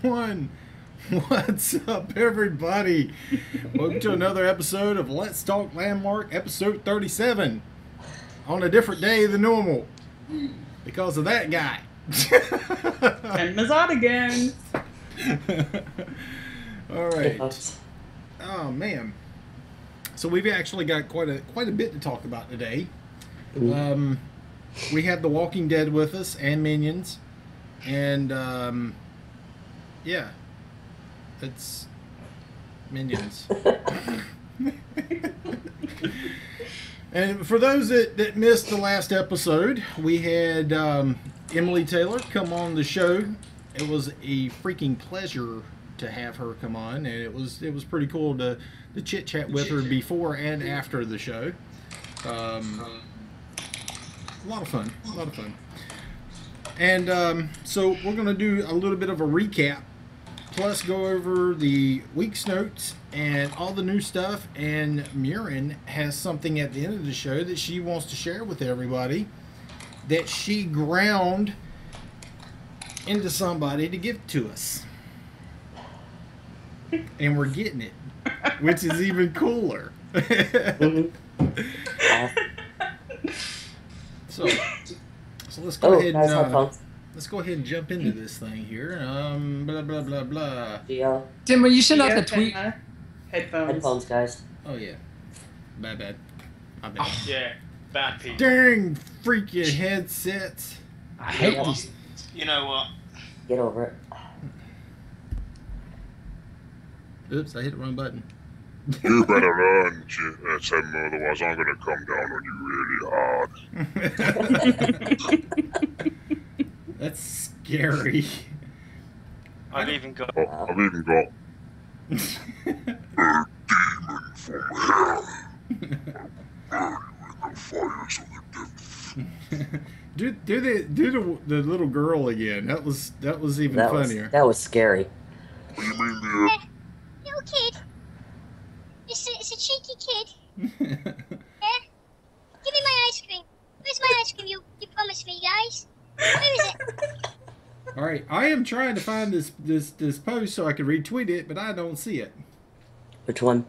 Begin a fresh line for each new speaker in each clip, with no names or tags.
one. What's up, everybody? Welcome to another episode of Let's Talk Landmark, episode 37. On a different day than normal. Because of that guy.
And Mazad again.
All right. Oh, man. So we've actually got quite a bit to talk about today. We have The Walking Dead with us and Minions. And, yeah. It's Minions. And for those that missed the last episode, we had Emily Taylor come on the show. It was a freaking pleasure to have her come on, and it was pretty cool to chit chat with her before and after the show. A lot of fun. And so we're going to do a little bit of a recap, plus go over the week's notes and all the new stuff. And Murin has something at the end of the show that she wants to share with everybody that she ground into somebody to give to us. And we're getting it, which is even cooler. So let's go ahead and let's go ahead and jump into this thing here. Blah blah blah blah.
Yeah.
Tim, when you send out the tweet,
Headphones, guys.
Oh yeah, bad.
Yeah, bad people.
Dang freaking headsets.
I hate these.
You know what?
Get over it.
Oops, I hit the wrong button.
You better run, Tim, otherwise I'm gonna come down on you really hard.
That's scary.
I've even got.
Oh, I've even got a demon from hell. Burn you in the fires of the depths.
do the little girl again. That was even funnier.
That was scary.
You mean the
Little kid. It's a cheeky kid. Yeah? Give me my ice cream. Where's my ice cream you promised me, guys? Where is it?
All right, I am trying to find this post so I can retweet it, but I don't see it.
Which one?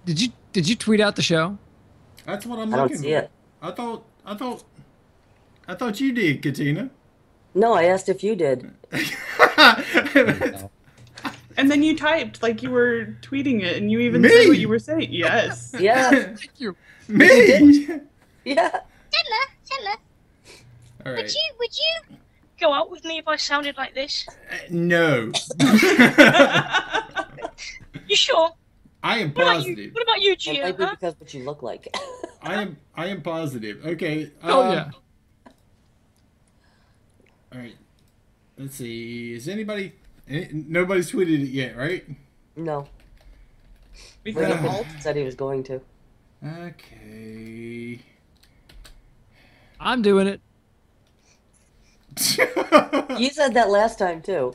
Did you tweet out the show?
That's what I'm
I
looking
don't see
for.
it.
I thought you did, Katina.
No, I asked if you did.
And then you typed like you were tweeting it, and you even
Me?
said what you were saying. Yes.
Yeah.
Thank you.
Me.
Yeah.
Tedler,
All right.
would you go out with me if I sounded like this?
No.
You sure?
I am
What about you?
positive.
What about you,
It
Gio?
might be
Huh?
because what you look like.
I am positive. Okay.
Oh yeah.
All right. Let's see. Is anybody? Nobody's tweeted it yet, right?
No.
Because
William Holt said he was going to.
Okay.
I'm doing it.
You said that last time too.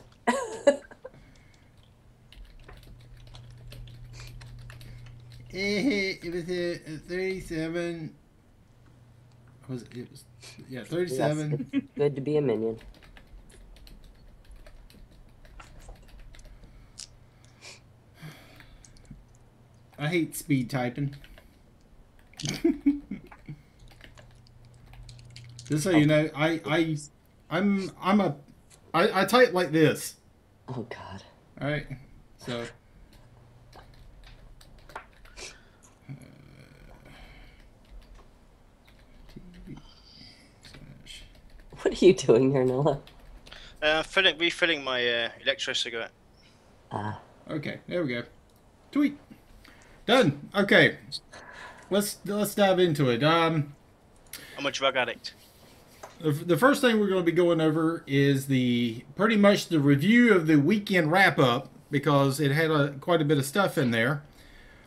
It was 37. It was 37.
Yes, it's good to be a minion.
I hate speed typing. Just so you know, I type like this.
Oh God.
All right, so.
What are you doing here, Noah?
Refilling my electro cigarette.
Ah.
Okay, there we go. Tweet. Done. Okay. Let's dive into it.
I'm a drug addict.
The first thing we're going to be going over is pretty much the review of the weekend wrap up, because it had quite a bit of stuff in there.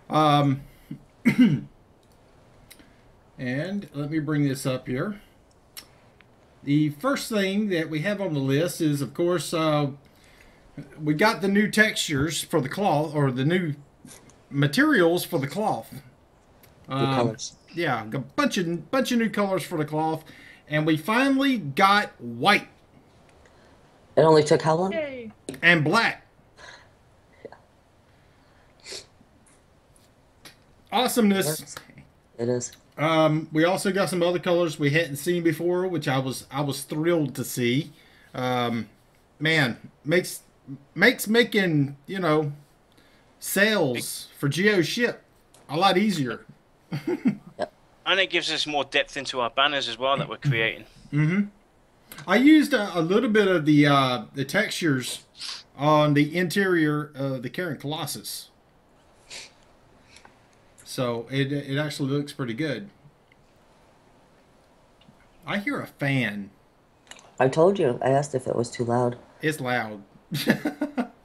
And let me bring this up here. The first thing that we have on the list is, of course, we got the new textures for the cloth, or the new materials for the cloth.
Colors.
Yeah, a bunch of new colors for the cloth, and we finally got white
It only took how long?
Yay.
and black. awesomeness.
It is.
We also got some other colors we hadn't seen before, which I was thrilled to see. Man, makes making, you know, sales for Geo ship a lot easier.
And it gives us more depth into our banners as well that we're creating.
Mm-hmm. I used a little bit of the textures on the interior of the Karen Colossus. So it actually looks pretty good. I hear a fan.
I told you. I asked if it was too loud.
It's loud.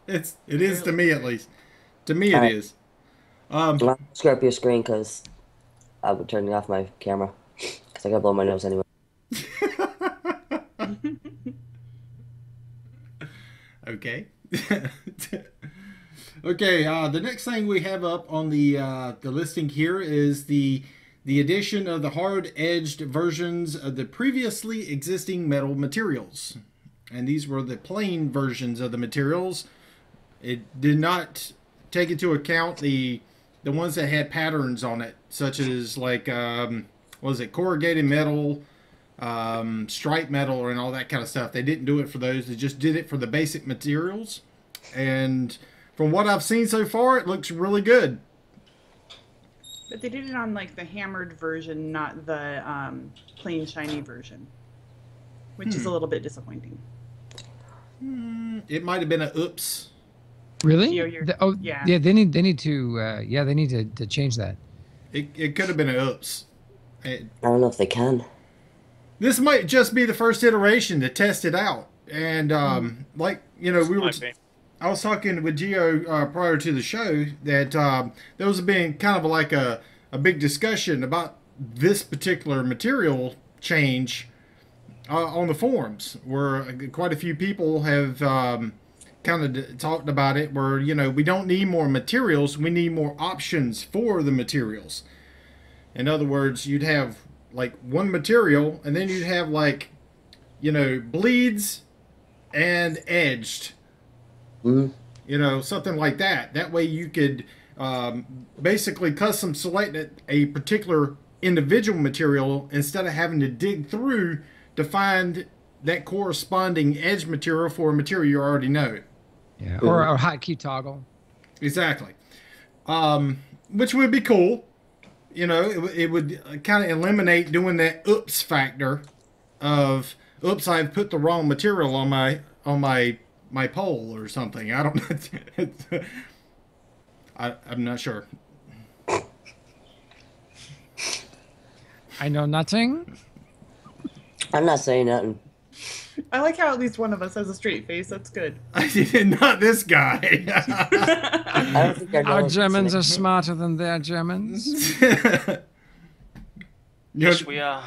it is to me, at least. To me it is.
I'm not gonna screw up your screen because I would turn off my camera because I gotta blow my nose anyway.
Okay. Okay, the next thing we have up on the listing here is the addition of the hard-edged versions of the previously existing metal materials. And these were the plain versions of the materials. It did not take into account the ones that had patterns on it, such as like what was it, corrugated metal, stripe metal, and all that kind of stuff. They didn't do it for those. They just did it for the basic materials. And from what I've seen so far, it looks really good.
But they did it on like the hammered version, not the plain shiny version, which is a little bit disappointing.
It might have been a oops.
Really?
Yeah.
Yeah. They need to change that.
It could have been an oops.
I don't know if they can.
This might just be the first iteration to test it out. And like, you know, I was talking with Geo prior to the show that there was being kind of like a big discussion about this particular material change on the forums, where quite a few people have kind of talked about it, where, you know, we don't need more materials, we need more options for the materials. In other words, you'd have like one material, and then you'd have like, you know, bleeds and edged.
Mm-hmm.
You know, something like that. That way you could basically custom select a particular individual material instead of having to dig through to find that corresponding edge material for a material you already know.
Yeah, or a hotkey toggle.
Exactly. Which would be cool. You know, it would kind of eliminate doing that oops factor of, oops, I've put the wrong material on my pole or something. I don't know. I'm not sure.
I know nothing.
I'm not saying nothing.
I like how at least one of us has a straight face. That's good.
Not this guy.
I don't think
Our Germans are smarter than their Germans.
Yes, we are.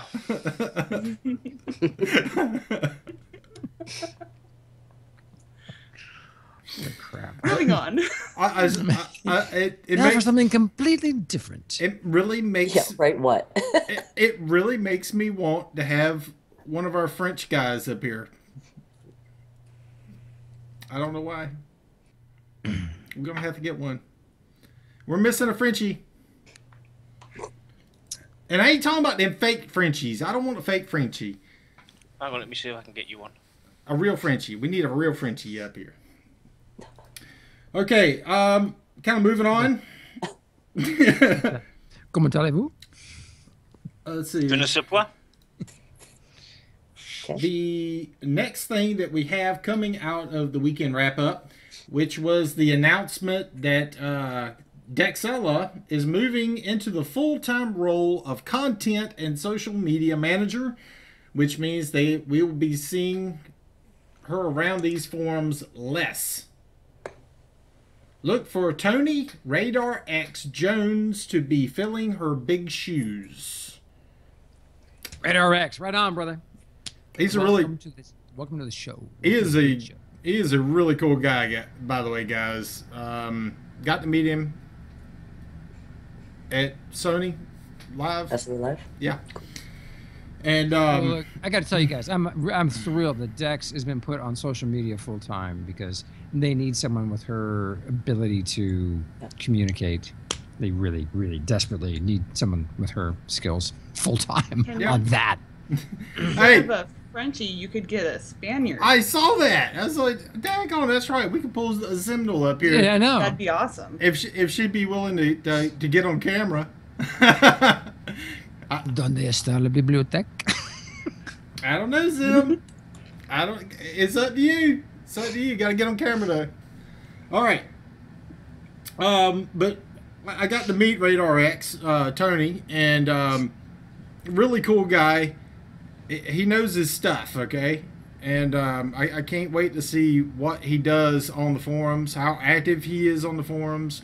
Crap.
Moving on.
It
Now for
makes,
something completely different.
it really makes
Yeah, right, what?
it really makes me want to have one of our French guys up here. I don't know why. I'm gonna have to get one. We're missing a Frenchie. And I ain't talking about them fake Frenchies. I don't want a fake Frenchie.
Hang on, let me see if I can get you one.
A real Frenchie. We need a real Frenchie up here. Okay, kind of moving on.
Comment allez-vous?
Let's see.
Je ne sais pas.
The next thing that we have coming out of the weekend wrap-up, which was the announcement that Dexella is moving into the full-time role of content and social media manager, which means we will be seeing her around these forums less. Look for Tony Radar X Jones to be filling her big shoes.
Radar X, right on, brother.
He's
welcome to the show.
He is a really cool guy, by the way, guys. Got to meet him at Sony Live.
Sony Live?
Yeah. And
Well, look, I got to tell you guys, I'm thrilled that Dex has been put on social media full time because they need someone with her ability to communicate. they really, really desperately need someone with her skills full time
Yeah.
on that.
Hey,
Instead of a Frenchie, you could get a Spaniard.
I saw that. I was like, daggone, that's right. We could pull a Zimdal up here.
Yeah, I know.
That'd be awesome.
If she'd be willing to get on camera.
¿Dónde está la biblioteca?
I don't know, Zim. It's up to you. It's up to you. Got to get on camera though. All right. But I got to meet Radar X, Tony, and really cool guy. He knows his stuff, okay? And I can't wait to see what he does on the forums, how active he is on the forums.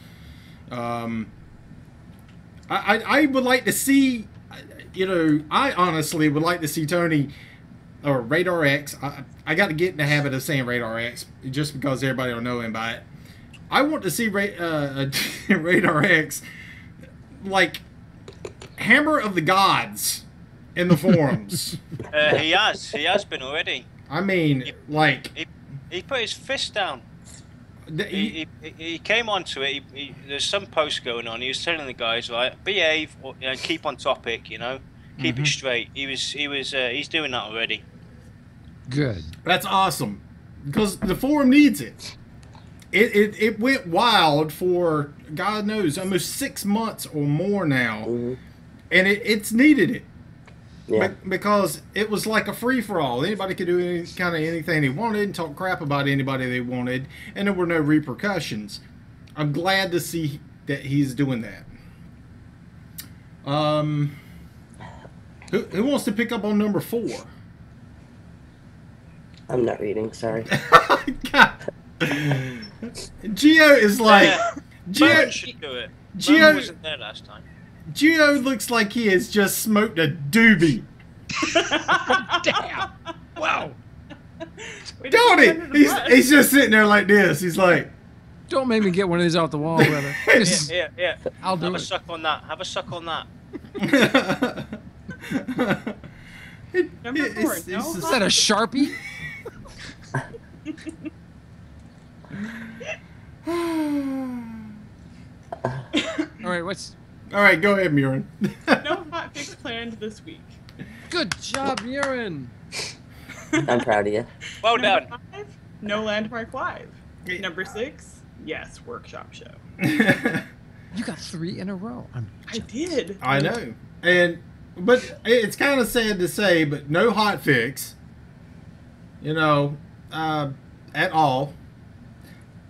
I would like to see, I honestly would like to see Tony or Radar X. I got to get in the habit of saying Radar X just because everybody will know him by it. I want to see Radar X like Hammer of the Gods in the forums.
He has been already.
I mean, like
He put his fist down. He came onto it. There's some post going on. He was telling the guys, right, behave, or, keep on topic. Keep it straight. He's doing that already.
Good.
That's awesome because the forum needs it. It went wild for God knows almost 6 months or more now, and it's needed it.
Yeah.
Because it was like a free-for-all. Anybody could do anything they wanted and talk crap about anybody they wanted, and there were no repercussions. I'm glad to see that he's doing that. Who wants to pick up on number 4?
I'm not reading, sorry.
God. Geo is like...
Geo should do it.
Geo
wasn't there last time.
Geo looks like he has just smoked a doobie.
Damn. Wow.
Don't he? He's just sitting there like this. He's like...
Don't make me get one of these off the wall, brother.
Yeah.
I'll do
Have
it.
a suck on that. Have a suck on that.
Number 4.
It's
No
Is that a Sharpie? All right,
All right, go ahead, Murin.
no hot fix planned this week.
good job, Urine.
I'm proud of you.
Well
Number
done.
5, no Landmark Live. Number 6, yes, workshop show.
You got 3 in a row.
I did.
I know, but it's kind of sad to say, but no hot fix. At all.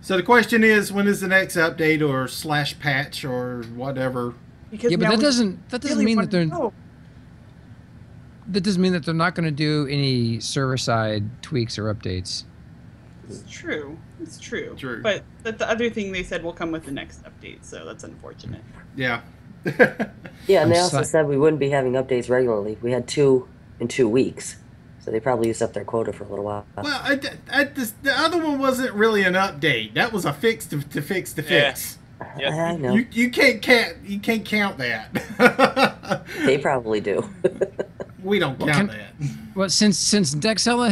So the question is, when is the next update or / patch or whatever?
Because
Yeah, but
now
that
we
doesn't
really
mean
want
that they're
to know.
that doesn't mean that they're not going to do any server side tweaks or updates.
It's true. It's true.
True.
But the other thing they said will come with the next update, so that's unfortunate.
Yeah.
Yeah, and they
I'm
also
si-
said we wouldn't be having updates regularly. We had 2 in 2 weeks. So they probably used up their quota for a little while.
Well, the other one wasn't really an update. That was a fix to fix the fix.
Yep.
I know.
You can't count that.
They probably do.
We don't count that.
Well, since Dexella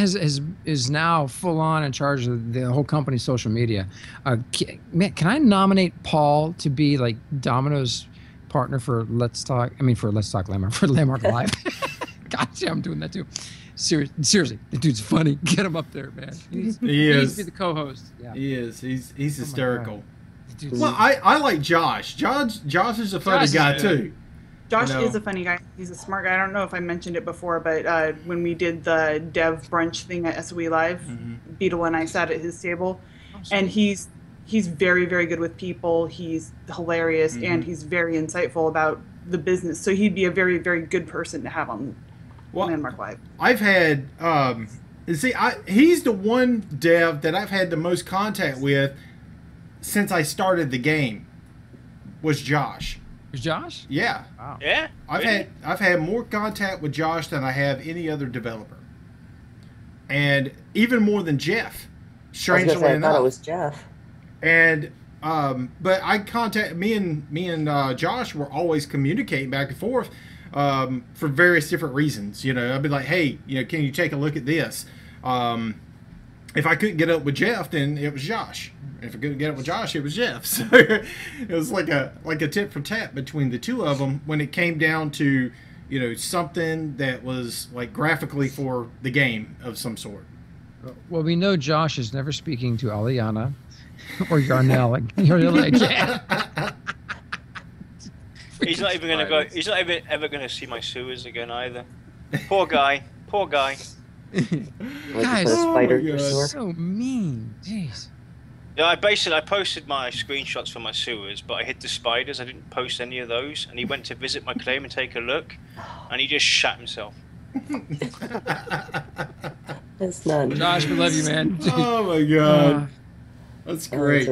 is now full on in charge of the whole company's social media, can I nominate Paul to be like Domino's partner for Let's Talk? I mean, for Let's Talk Landmark, for Landmark Live. Gotcha, I'm doing that too. Seriously, the dude's funny. Get him up there, man. He needs to be the co-host. Yeah.
He is. He's hysterical.
The dude's-
Well, I like Josh. Josh is a funny
Josh
guy
is good.
too.
Josh
You know.
is a funny guy. He's a smart guy. I don't know if I mentioned it before, but when we did the dev brunch thing at SOE Live, Beetle and I sat at his table, and he's very, very good with people. He's hilarious, and he's very insightful about the business. So he'd be a very, very good person to have on Landmark Live.
I've had he's the one dev that I've had the most contact with since I started the game. Was Josh?
Is Josh?
Yeah,
Wow.
Yeah.
I've had more contact with Josh than I have any other developer, and even more than Jeff.
I was
Strangely
gonna say, I
enough,
thought it was Jeff.
and but I contact me and Josh were always communicating back and forth for various different reasons. I'd be like, hey, can you take a look at this? If I couldn't get up with Jeff, then it was Josh, If I couldn't get it with Josh, it was Jeff. So it was like a tit for tat between the two of them when it came down to, you know, something that was like graphically for the game of some sort.
Well, we know Josh is never speaking to Aliana or Yarnell. Yarnell again.
He's not even gonna go. He's not even ever gonna see my sewers again either. Poor guy. Poor guy.
Guys,
spider
so mean. Jeez.
Yeah, I posted my screenshots for my sewers, but I hid the spiders. I didn't post any of those. And he went to visit my claim and take a look, and he just shat himself.
It's not.
Josh, we love you, man.
Oh my god, that's great.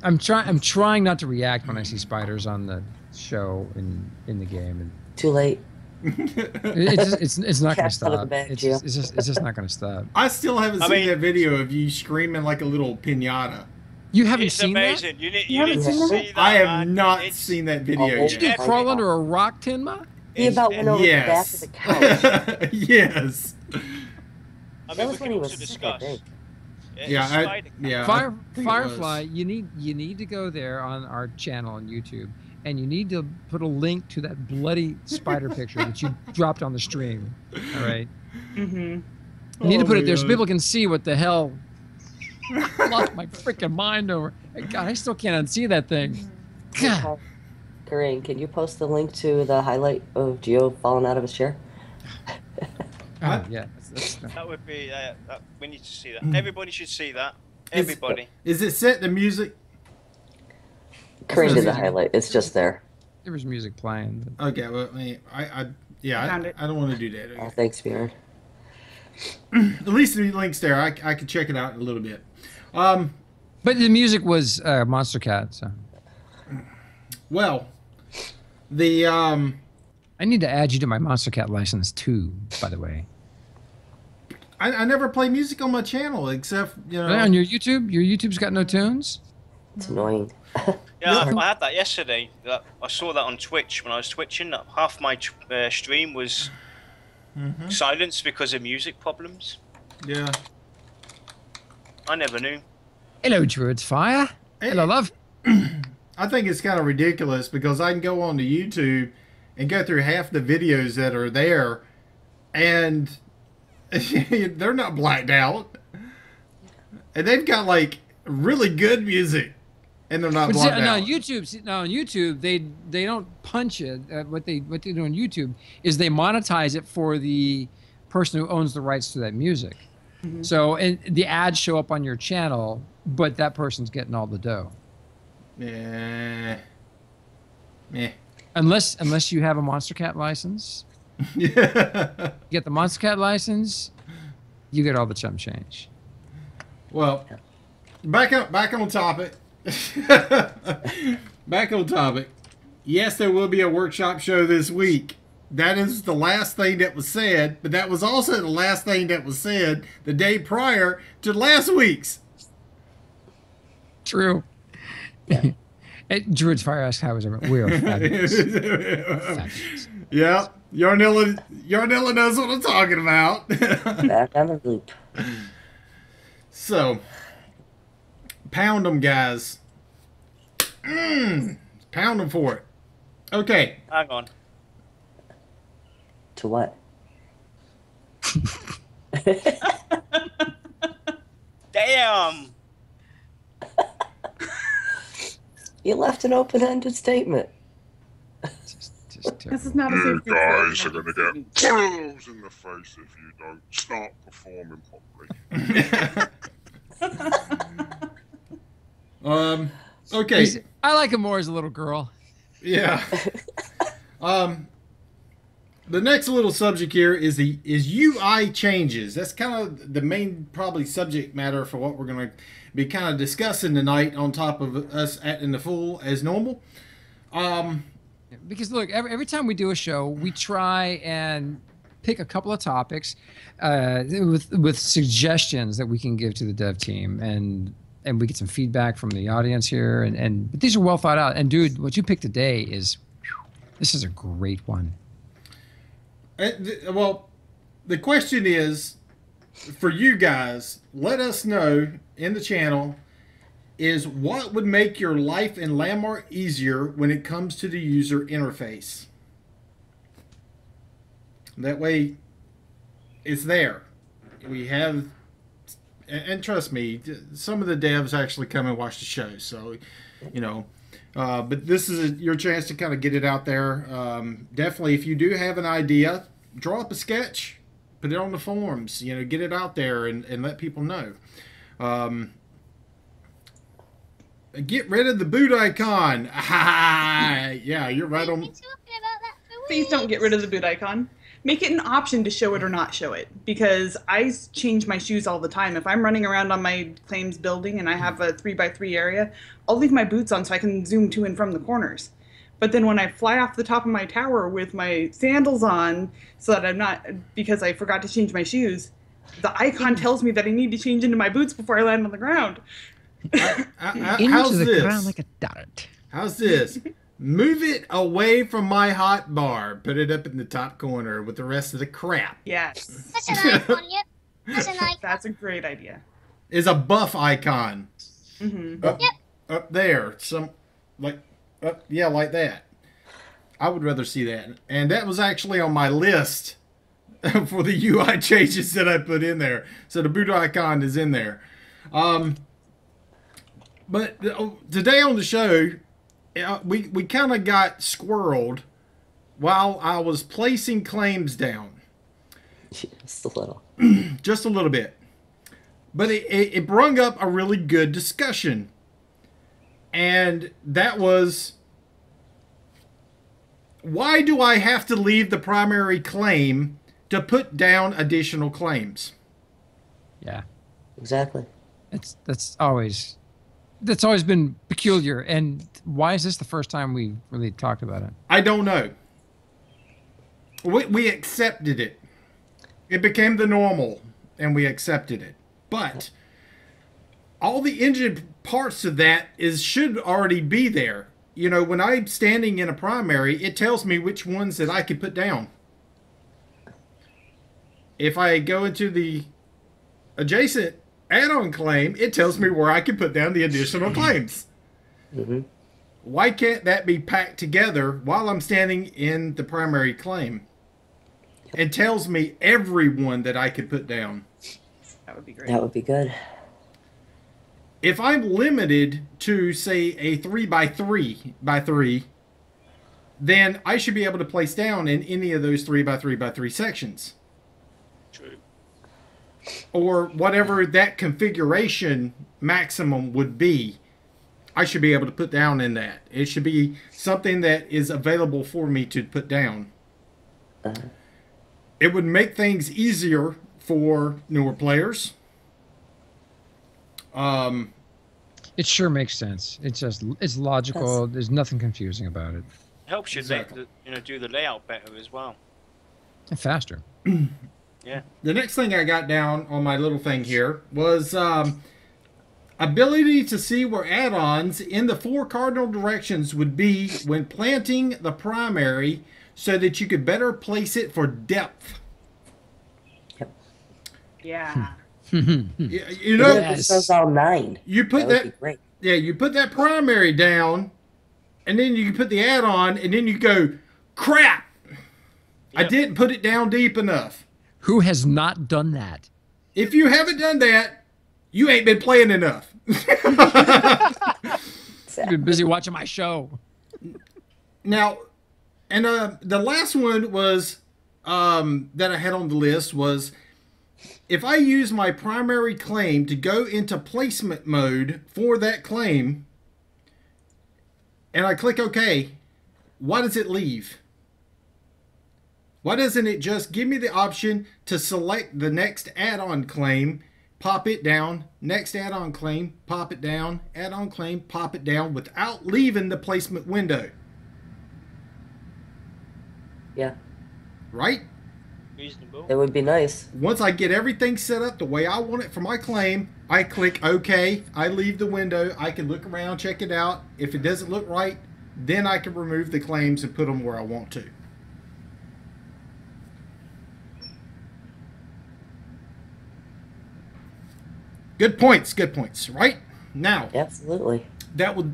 I'm trying not to react when I see spiders on the show in the game.
Too late.
It's not going to
Cat's out of the
stop.
bag,
It's
Gio.
just not going to stop.
I still haven't seen that video of you screaming like a little pinata.
You haven't
It's
seen
amazing.
that?
You need
haven't
to
seen
see that.
I have
man.
not
It's-
seen that video
Oh,
Did you
yet.
get crawl under a rock, Tinma?
He about went over the back of the couch.
Yes.
I
That
mean,
was
we
when
can
he was
also
sick, I
discuss.
think.
Yeah,
Fire,
I think it
Firefly,
was.
you need to go there on our channel on YouTube, and you need to put a link to that bloody spider picture that you dropped on the stream. All right,
Mm-hmm.
you need to
Oh
put
my
it there so
God.
people can see what the hell. Lost my freaking mind over. God, I still can't unsee that thing. God.
Corinne, can you post the link to the highlight of Gio falling out of his chair?
Oh, yeah.
That would be. We need to see that.
Hmm.
Everybody should see that. Everybody.
Is it set to music?
Corinne did the
Music.
highlight. It's just there.
There was music playing. But
Okay, well, I
Found it.
don't want to do that.
Oh, thanks, Bjorn.
At least the link's there. I can check it out in a little bit.
but the music was Monster Cat. So
Well, the
I need to add you to my Monster Cat license too. By the way,
I never play music on my channel except
on your YouTube, your YouTube's got no tunes.
It's annoying.
Yeah, I had that yesterday. I saw that on Twitch when I was twitching. Half my stream was silenced because of music problems.
Yeah.
I never knew.
Hello, Druid's Fire. Hello, love.
I think it's kind of ridiculous because I can go on to YouTube and go through half the videos that are there, and they're not blacked out, and they've got like really good music, and they're not
But
blacked
no,
out.
on YouTube, they don't punch it. What they do on YouTube is they monetize it for the person who owns the rights to that music. So, and the ads show up on your channel, but that person's getting all the dough.
Yeah. Yeah.
Unless you have a Monster Cat license, you get the Monster Cat license, you get all the chump change.
Well, back on topic. Back on topic. Yes, there will be a workshop show this week. That is the last thing that was said, but that was also the last thing that was said the day prior to last week's.
True. Druid's Fire asks how was everyone. We are fabulous. Fabulous.
Yeah, Yarnilla knows what I'm talking about.
Back on the loop.
So, pound them, guys. Pound them for it. Okay.
Hang on.
To what?
Damn.
You left an open-ended statement.
Just
This is not a
You
safe place.
guys are gonna get pillows in the face if you don't start performing properly.
Okay.
I like him more as a little girl.
Yeah. The next little subject here is UI changes. That's kind of the main probably subject matter for what we're going to be kind of discussing tonight on top of us acting the fool as normal.
Because look, every time we do a show, we try and pick a couple of topics with suggestions that we can give to the dev team, and we get some feedback from the audience here, but these are well thought out. And dude, what you picked today is, this is a great one.
Well, the question is, for you guys, let us know in the channel is what would make your life in Landmark easier when it comes to the user interface? That way, it's there. We have, and trust me, some of the devs actually come and watch the show. So, you know, but this is your chance to kind of get it out there. Definitely, if you do have an idea, draw up a sketch, put it on the forums. You know, get it out there and let people know. Get rid of the boot icon. Yeah, you're right on.
We've been talking about that for
Please don't get rid of the boot icon. Make it an option to show it or not show it, because I change my shoes all the time. If I'm running around on my claims building and I have a 3x3 area, I'll leave my boots on so I can zoom to and from the corners. But then when I fly off the top of my tower with my sandals on, so that I'm not, because I forgot to change my shoes, the icon tells me that I need to change into my boots before I land on the ground.
How's
Into the
this?
ground like a dart.
How's this? Move it away from my hot bar. Put it up in the top corner with the rest of the crap.
Yes.
That's an icon, yep. That's an icon.
That's a great idea.
Is a buff icon.
Mm-hmm.
Up there. Some like yeah, like that. I would rather see that. And that was actually on my list for the UI changes that I put in there. So the boot icon is in there. But today on the show, we kind of got squirreled while I was placing claims down.
Just a little.
Just a little bit. But it brung up a really good discussion. And that was, why do I have to leave the primary claim to put down additional claims?
Yeah,
Exactly.
that's always been peculiar. And why is this the first time we really talked about it?
I don't know. We accepted it. It became the normal, and we accepted it. But all the engine parts of that should already be there. You know, when I'm standing in a primary, it tells me which ones that I can put down. If I go into the adjacent add-on claim, it tells me where I can put down the additional claims.
Mm-hmm.
Why can't that be packed together while I'm standing in the primary claim? It tells me every one that I could put down.
That would be great.
That would be good.
If I'm limited to, say, a 3x3, then I should be able to place down in any of those 3x3 sections.
True.
Or whatever that configuration maximum would be, I should be able to put down in that. It should be something that is available for me to put down. It would make things easier for newer players.
It sure makes sense. It's logical. There's nothing confusing about it.
Helps you
Exactly.
do the layout better as well.
And faster.
Yeah.
The next thing I got down on my little thing here was ability to see where add-ons in the 4 cardinal directions would be when planting the primary so that you could better place it for depth.
Yeah.
You know,
Even if it says all 9.
you put
That would be
that,
great.
yeah, you put that primary down, and then you can put the add-on, and then you go, crap, I
Yep.
didn't put it down deep enough.
Who has not done that?
If you haven't done that, you ain't been playing enough.
I've been busy watching my show.
Now, and the last one was that I had on the list was, if I use my primary claim to go into placement mode for that claim, and I click OK, why does it leave? Why doesn't it just give me the option to select the next add-on claim, pop it down, next add-on claim, pop it down, add-on claim, pop it down, without leaving the placement window?
Yeah.
Right?
Reasonable.
That would be nice.
Once I get everything set up the way I want it for my claim, I click OK. I leave the window. I can look around, check it out. If it doesn't look right, then I can remove the claims and put them where I want to. Good points, right? Now,
Absolutely.
that would,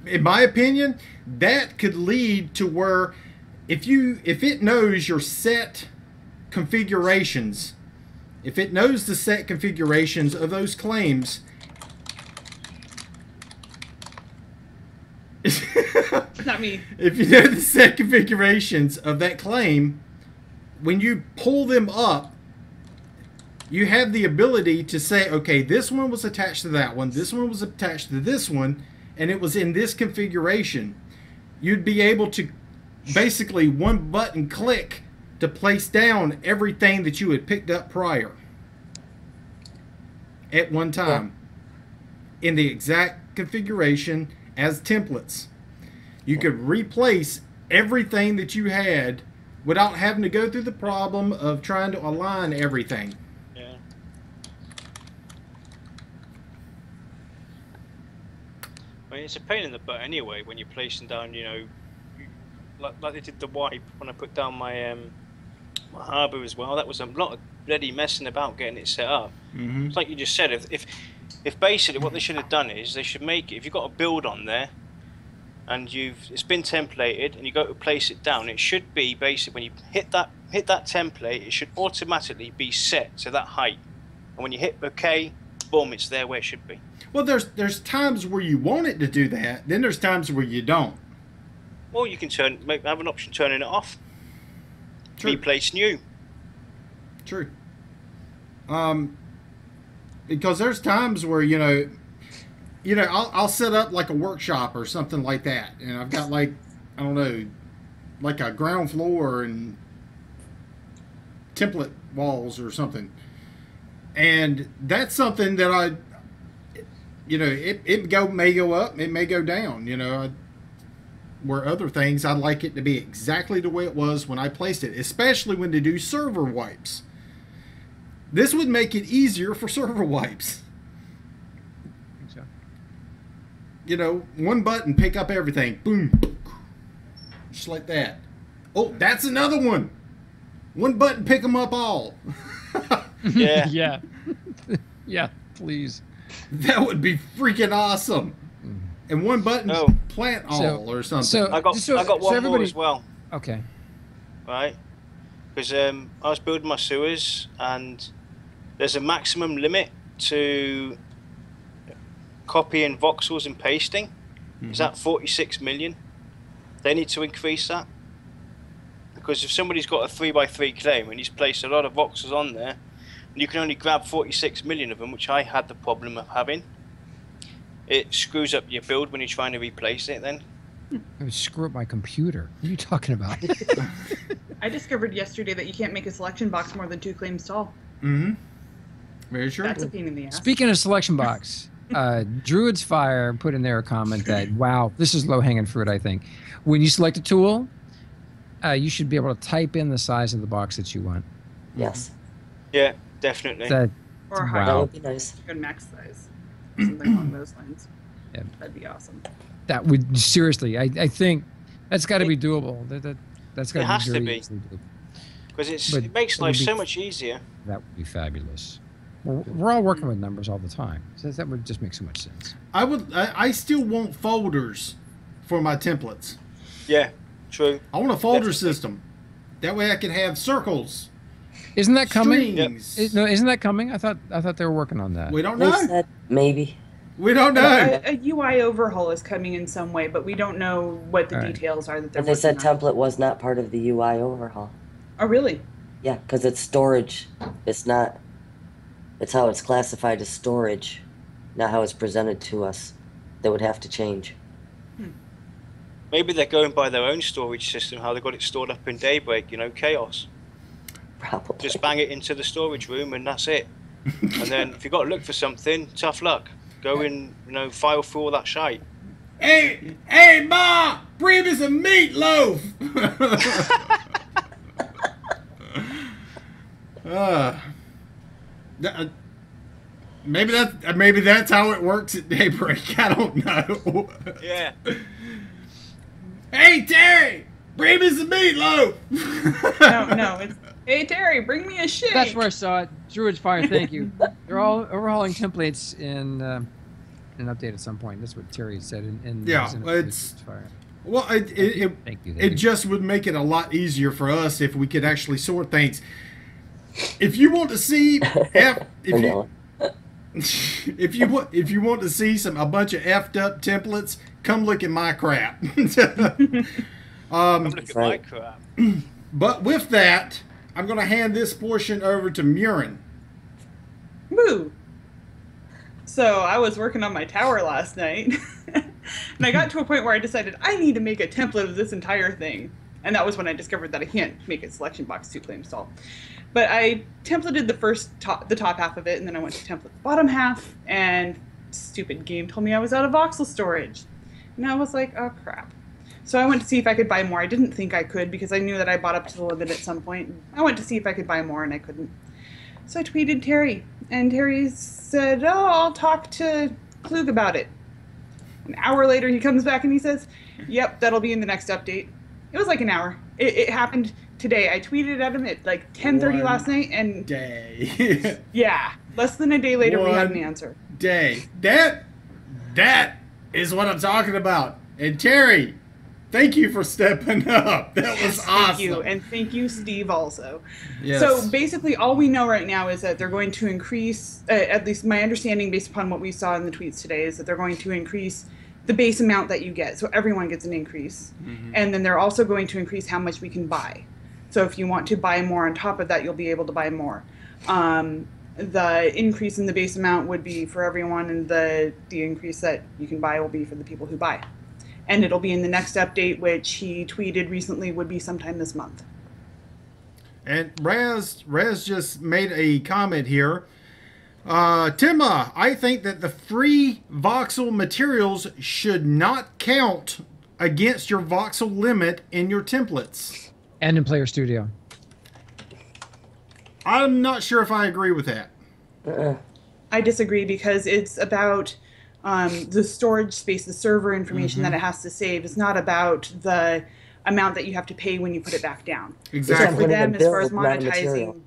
in my opinion, that could lead to where if it knows your set configurations, if it knows the set configurations of those claims,
Not me.
if you know the set configurations of that claim, when you pull them up, you have the ability to say, okay, this one was attached to that one, this one was attached to this one, and it was in this configuration. You'd be able to basically one button click to place down everything that you had picked up prior at one time in the exact configuration as templates. You could replace everything that you had without having to go through the problem of trying to align everything.
Yeah. I mean, it's a pain in the butt anyway when you're placing down, you know, like they did the wipe when I put down my my harbour as well. That was a lot of bloody messing about getting it set up.
Mm-hmm.
It's like you just said, if basically what they should have done is they should make it, if you've got a build on there and it's been templated and you go to place it down, it should be basically when you hit that template, it should automatically be set to that height, and when you hit OK, boom, it's there where it should be.
Well, there's times where you want it to do that, then there's times where you don't.
Or you can have an option turning it off.
True.
Replace new.
True. Because there's times where I'll set up like a workshop or something like that, and I've got like, I don't know, like a ground floor and template walls or something, and that's something that it may go up, it may go down, where other things I'd like it to be exactly the way it was when I placed it, especially when they do server wipes. This would make it easier for server wipes.
I think so.
One button, pick up everything. Boom. Just like that. Oh, that's another one. One button, pick them up all.
Yeah.
Yeah. Yeah, please.
That would be freaking awesome. And one button, plant all or something.
I got one more as well.
Okay.
Right? Because I was building my sewers, and there's a maximum limit to copying voxels and pasting. Is that 46 million? They need to increase that. Because if somebody's got a 3x3 claim and he's placed a lot of voxels on there, and you can only grab 46 million of them, which I had the problem of having, it screws up your build when you're trying to replace it then.
It would screw up my computer. What are you talking about?
I discovered yesterday that you can't make a selection box more than 2 claims tall.
Mm-hmm. Very true.
That's a pain in the ass.
Speaking of selection box, Druid's Fire put in there a comment that, wow, this is low-hanging fruit, I think. When you select a tool, you should be able to type in the size of the box that you want.
Yes.
Yeah, definitely.
Or
Wow.
high
That would be nice.
good max size. Something along those lines.
Yeah.
That'd be awesome.
That would, seriously, I think that's got to be doable. That's got
It has
to
to
be
be.
very easily doable.
Because
But
it makes
it would
life
be-
so much easier.
That would be fabulous. We're all working with numbers all the time. So that would just make so much sense.
I still want folders for my templates.
Yeah, true.
I want a folder
Definitely.
system. That way I can have circles,
Isn't that coming?
strings.
No, isn't that coming? I thought they were working on that.
We don't
They
know.
said maybe.
We don't know.
A UI overhaul is coming in some way, but we don't know what the
All right.
details are that they're
But they said
working on.
template was not part of the UI overhaul.
Oh, really?
Yeah, because it's storage. It's not. It's how it's classified as storage, not how it's presented to us. They would have to change.
Maybe they're going by their own storage system, how they got it stored up in Daybreak, Chaos.
Probably.
Just bang it into the storage room and that's it. And then if you've got to look for something, tough luck. Go in, file through all that shite.
Hey, Ma! Bring me some meatloaf! Maybe that's how it works at Daybreak. I don't know.
Yeah.
Hey, Terry! Bring me some meatloaf!
No, it's, hey, Terry, bring me a shake.
That's where I saw it. Druid's Fire, thank you. They're all overhauling templates in an update at some point. That's what Terry said.
Yeah,
it's fire.
Well,
Thank you.
it just would make it a lot easier for us if we could actually sort things. If you want to see if you want to see a bunch of effed up templates, come look at my crap.
Come look at my crap.
But with that, I'm going to hand this portion over to Murin.
Woo! So I was working on my tower last night, and I got to a point where I decided I need to make a template of this entire thing. And that was when I discovered that I can't make a selection box to play install. But I templated the top half of it, and then I went to template the bottom half, and stupid game told me I was out of voxel storage. And I was like, oh crap. So I went to see if I could buy more. I didn't think I could because I knew that I bought up to the limit at some point. I went to see if I could buy more, and I couldn't. So I tweeted Terry, and Terry said, oh, I'll talk to Klug about it. An hour later, he comes back and he says, yep, that'll be in the next update. It was like an hour. It happened today. I tweeted at him at like 10:30 last night, and
day.
yeah, less than a day later, we had an answer.
Day. That is what I'm talking about. And Terry, thank you for stepping up. That was awesome.
Thank you, and thank you, Steve, also.
Yes.
So basically, all we know right now is that they're going to increase, at least my understanding based upon what we saw in the tweets today, is that they're going to increase the base amount that you get. So everyone gets an increase. Mm-hmm. And then they're also going to increase how much we can buy. So if you want to buy more on top of that, you'll be able to buy more. The increase in the base amount would be for everyone, and the increase that you can buy will be for the people who buy. And it'll be in the next update, which he tweeted recently would be sometime this month.
And Raz just made a comment here. Timma, I think that the free voxel materials should not count against your voxel limit in your templates.
And in Player Studio.
I'm not sure if I agree with that.
I disagree because it's about the storage space, the server information that it has to save. It's not about the amount that you have to pay when you put it back down.
Exactly.
So for them, as far as monetizing,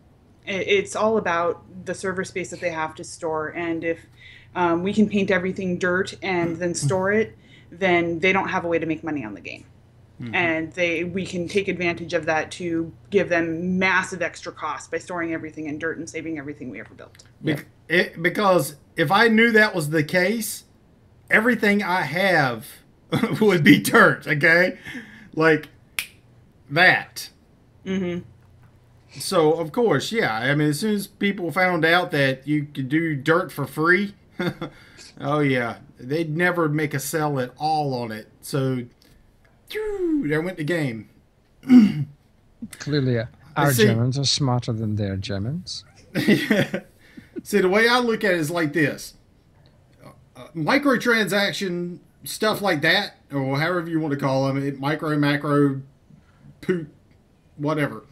it's all about the server space that they have to store. And if we can paint everything dirt and then store it, then they don't have a way to make money on the game. Mm-hmm. And we can take advantage of that to give them massive extra costs by storing everything in dirt and saving everything we ever built.
Because if I knew that was the case, everything I have would be dirt, okay? Like that. Mm-hmm. So, of course, yeah. I mean, as soon as people found out that you could do dirt for free, oh, yeah. They'd never make a sell at all on it. So, there went the game.
Clearly, our Germans are smarter than their Germans.
See, the way I look at it is like this. Microtransaction, stuff like that, or however you want to call them, micro, macro, poop, whatever.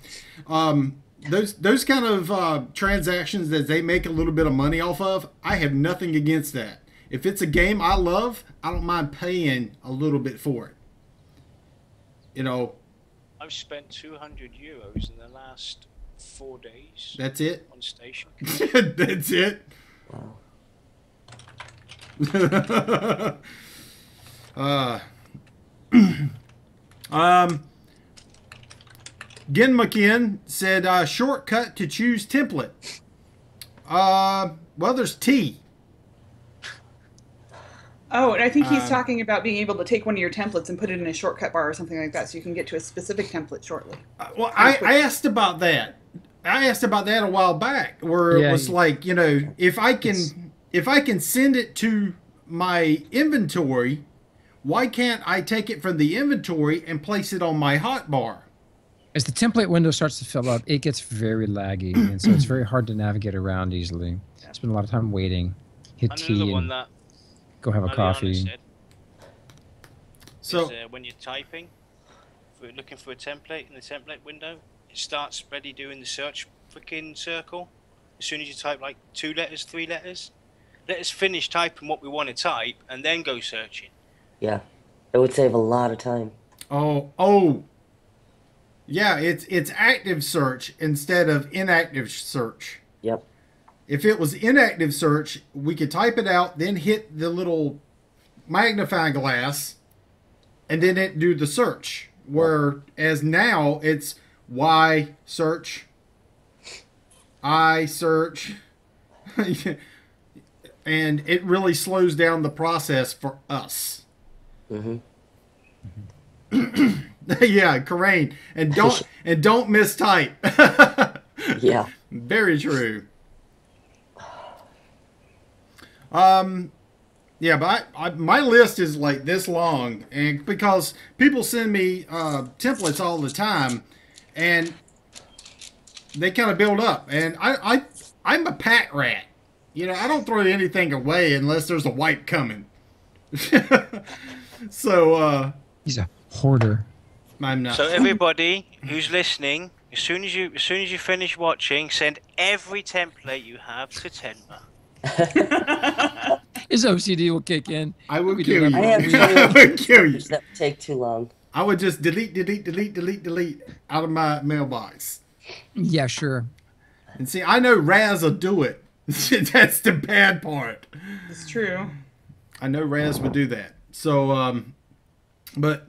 Those kind of transactions that they make a little bit of money off of, I have nothing against that. If it's a game I love, I don't mind paying a little bit for it. You know,
I've spent €200 in the last 4 days.
That's it?
On station.
That's it? Wow. Genmakin said, shortcut to choose template. Well, there's T.
Oh, and I think he's talking about being able to take one of your templates and put it in a shortcut bar or something like that so you can get to a specific template shortly.
Well, I asked about that. I asked about that a while back, where it was like, you know, if I can send it to my inventory, why can't I take it from the inventory and place it on my hotbar?
As the template window starts to fill up, it gets very laggy, and so it's very hard to navigate around easily. Spend a lot of time waiting. Hit T and go have a coffee.
So when you're typing, if we're looking for a template in the template window, it starts ready doing the search freaking circle. As soon as you type like 2 letters, 3 letters, let us finish typing what we want to type and then go searching.
Yeah, it would save a lot of time.
Oh. Yeah, it's active search instead of inactive search.
Yep.
If it was inactive search, we could type it out, then hit the little magnifying glass, and then it do the search. Whereas now it's Y search, I search, and it really slows down the process for us.
Mm-hmm.
Yeah, Corain, and don't mistype.
Yeah.
Very true. Yeah, but my list is like this long, and because people send me templates all the time, and they kind of build up, and I'm a pack rat. You know, I don't throw anything away unless there's a wipe coming. So
He's a hoarder.
I'm not.
So everybody who's listening, as soon as you finish watching, send every template you have to Tenma.
His OCD will kick in.
I will
We
kill
do
you.
I have
I would kill you.
That would take too long.
I would just delete out of my mailbox.
Yeah, sure.
And see, I know Raz will do it. That's the bad part.
It's true.
I know Raz would do that. So, but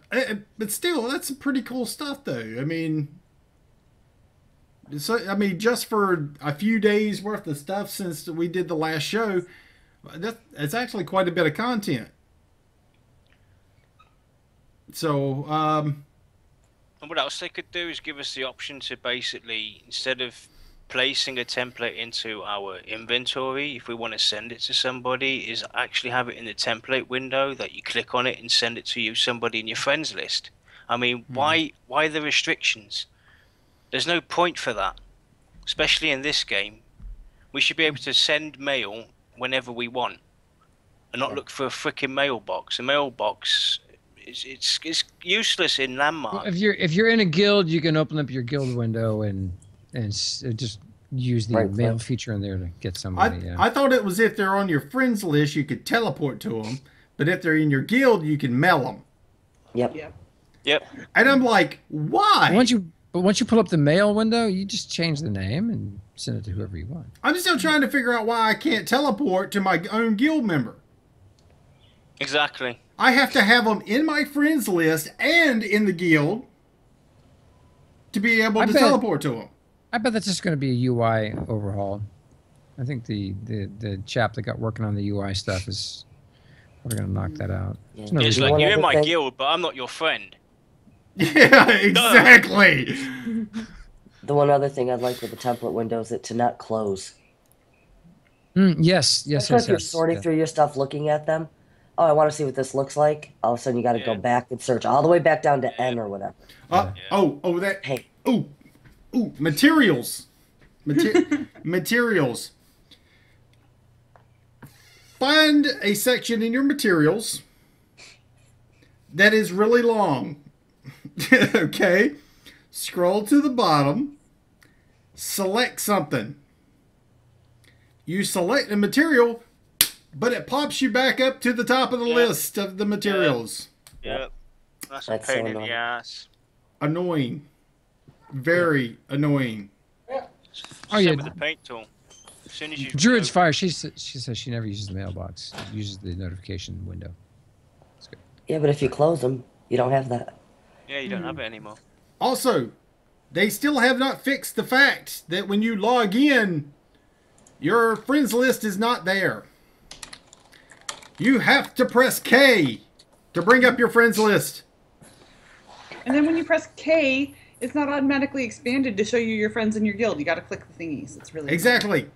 still, that's some pretty cool stuff, though. I mean, just for a few days worth of stuff since we did the last show, that's actually quite a bit of content. So,
And what else they could do is give us the option to basically, instead of placing a template into our inventory, if we want to send it to somebody, is actually have it in the template window that you click on it and send it to somebody in your friends list. I mean, why the restrictions? There's no point for that, especially in this game. We should be able to send mail whenever we want and not look for a freaking mailbox. A mailbox it's useless in Landmark.
Well, if you're in a guild, you can open up your guild window and just use the mail feature in there to get somebody.
I thought it was if they're on your friends list, you could teleport to them, but if they're in your guild, you can mail them.
Yep.
And I'm like, why?
Once you pull up the mail window, you just change the name and send it to whoever you want.
I'm still trying to figure out why I can't teleport to my own guild member.
Exactly.
I have to have them in my friends list and in the guild to be able to teleport to them.
I bet that's just going to be a UI overhaul. I think the chap that got working on the UI stuff is we're going to knock that out.
Yeah.
It's like, you're in my guild, but I'm not your friend.
Yeah, exactly.
The one other thing I'd like with the template window is it to not close.
Yes.
If you're sorting through your stuff, looking at them, I want to see what this looks like. All of a sudden, you got to go back and search all the way back down to N or whatever.
Materials. Materials. Find a section in your materials that is really long. Okay? Scroll to the bottom. Select something. You select a material, but it pops you back up to the top of the list of the materials.
Yep. That's a pain in the ass.
Annoying. Very annoying.
Same with the paint tool. As soon as you
Druid's Fire, she says she never uses the mailbox. She uses the notification window. That's good.
Yeah, but if you close them, you don't have that.
Yeah, you don't have it anymore.
Also, they still have not fixed the fact that when you log in, your friends list is not there. You have to press K to bring up your friends list.
And then when you press K, it's not automatically expanded to show you your friends in your guild. You got to click the thingies. It's really
exactly.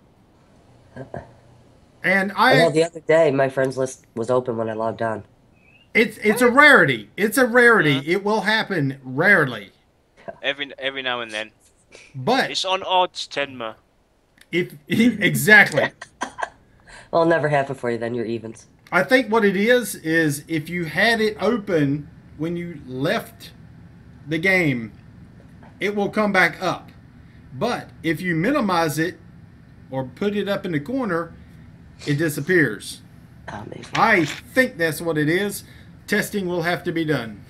And
Although the other day, my friends list was open when I logged on.
It's a rarity. It's a rarity. It will happen rarely.
Every now and then.
But
it's on odds, Tenma.
Exactly.
Well, it'll never happen for you then. You're evens.
I think what it is if you had it open when you left the game, it will come back up. But if you minimize it or put it up in the corner, it disappears. I think that's what it is. Testing will have to be done.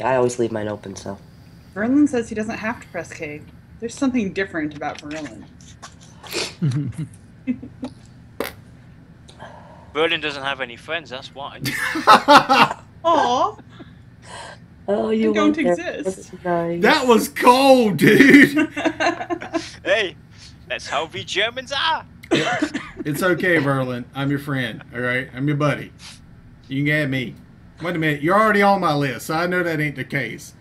I always leave mine open, so.
Verlin says he doesn't have to press K. There's something different about Verlin.
Berlin doesn't have any friends, that's why.
Aw,
Oh, you
don't
went there.
exist.
That's nice.
That was cold, dude.
Hey, that's how we Germans are.
It's okay, Berlin. I'm your friend. All right, I'm your buddy. You can add me. Wait a minute, you're already on my list, so I know that ain't the case.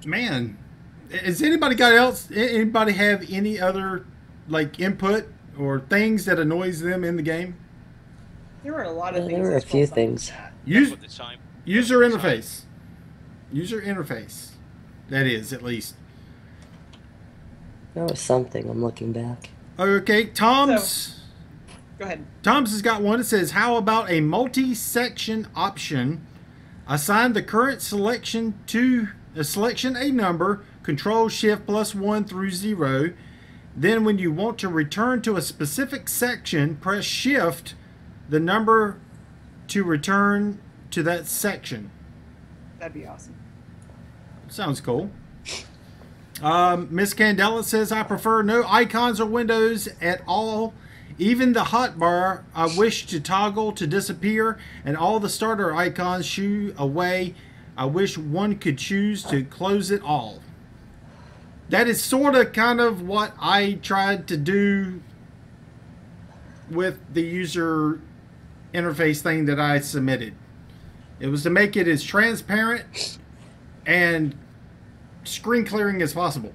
Man, has anybody have any other like input or things that annoys them in the game?
There were a lot of
Yeah,
things.
there were a
as
few
well.
things.
Use,
At the time.
user interface. User interface. That is, at least.
There was something. I'm looking back.
Okay, Tom's
Go ahead.
has got one that says, how about a multi-section option? Assign the current selection to a selection a number, Control Shift +1 through 0. Then when you want to return to a specific section, press Shift, the number to return to that section.
That'd be awesome.
Sounds cool. Miss Candela says, I prefer no icons or windows at all. Even the hotbar I wish to toggle to disappear, and all the starter icons shoo away. I wish one could choose to close it all. That is sort of kind of what I tried to do with the user interface thing that I submitted. It was to make it as transparent and screen clearing as possible.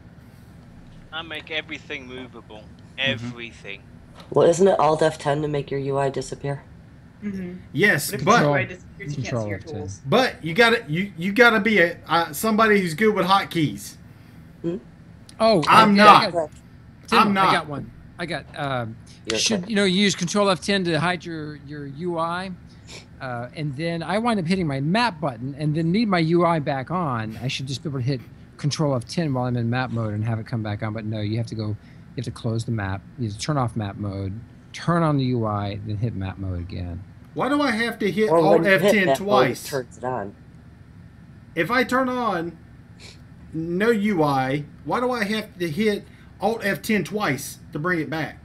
I make everything movable. Everything.
Well, isn't it Alt F10 to make your UI disappear?
Mm-hmm.
Yes,
But if
but
you disappears, you can't
Control
see your
F10.
tools.
But you gotta be a somebody who's good with hotkeys.
Oh,
I'm
yeah,
not.
I got,
I'm not.
I got one. I got.
You're
Should
correct.
you know? You use Control F10 to hide your UI, and then I wind up hitting my map button, and then need my UI back on. I should just be able to hit Control F10 while I'm in map mode and have it come back on. But no, you have to go. You have to close the map. You have to turn off map mode, turn on the UI, then hit map mode again.
Why do I have to hit
Or
Alt
when you hit
F10
that mode, it
twice?
turns it on.
If I turn on no UI, why do I have to hit Alt F10 twice to bring it back?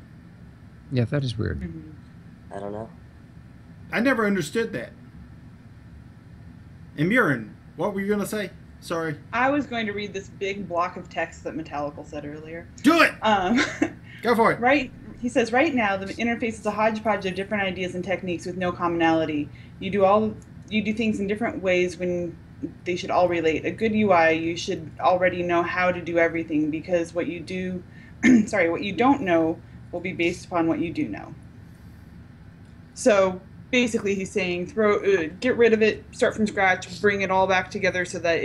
Yeah, that is weird.
Mm-hmm.
I don't know.
I never understood that. And Murin, what were you gonna say? Sorry.
I was going to read this big block of text that Metallical said earlier.
Do it. Go for it.
Right, he says, right now the interface is a hodgepodge of different ideas and techniques with no commonality. You do things in different ways when they should all relate. A good UI, you should already know how to do everything, because what you do, what you don't know will be based upon what you do know. So basically he's saying get rid of it, start from scratch, bring it all back together so that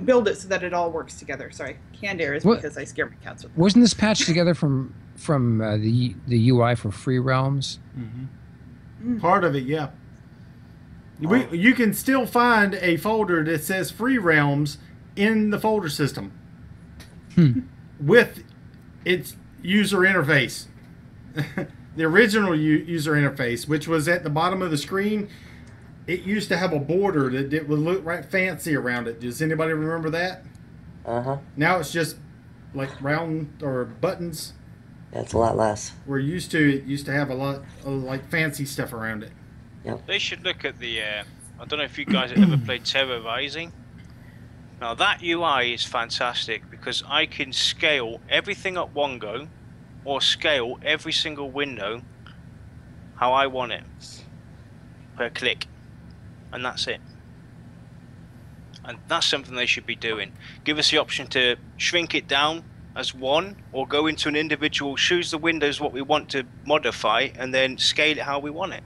build it so that it all works together. Sorry, canned air is
What-
because I scare my cats with
Wasn't this patched together from the UI for Free Realms?
Part of it, yeah. You can still find a folder that says Free Realms in the folder system with its user interface. The original user interface, which was at the bottom of the screen, it used to have a border that would look right fancy around it. Does anybody remember that?
Uh-huh.
Now it's just like round or buttons.
That's a lot less.
It used to have a lot of like fancy stuff around it.
They should look at the. I don't know if you guys have ever played Terra Rising. Now that UI is fantastic because I can scale everything at one go, or scale every single window how I want it per click, and that's it. And that's something they should be doing. Give us the option to shrink it down as one, or go into an individual, choose the windows what we want to modify, and then scale it how we want it.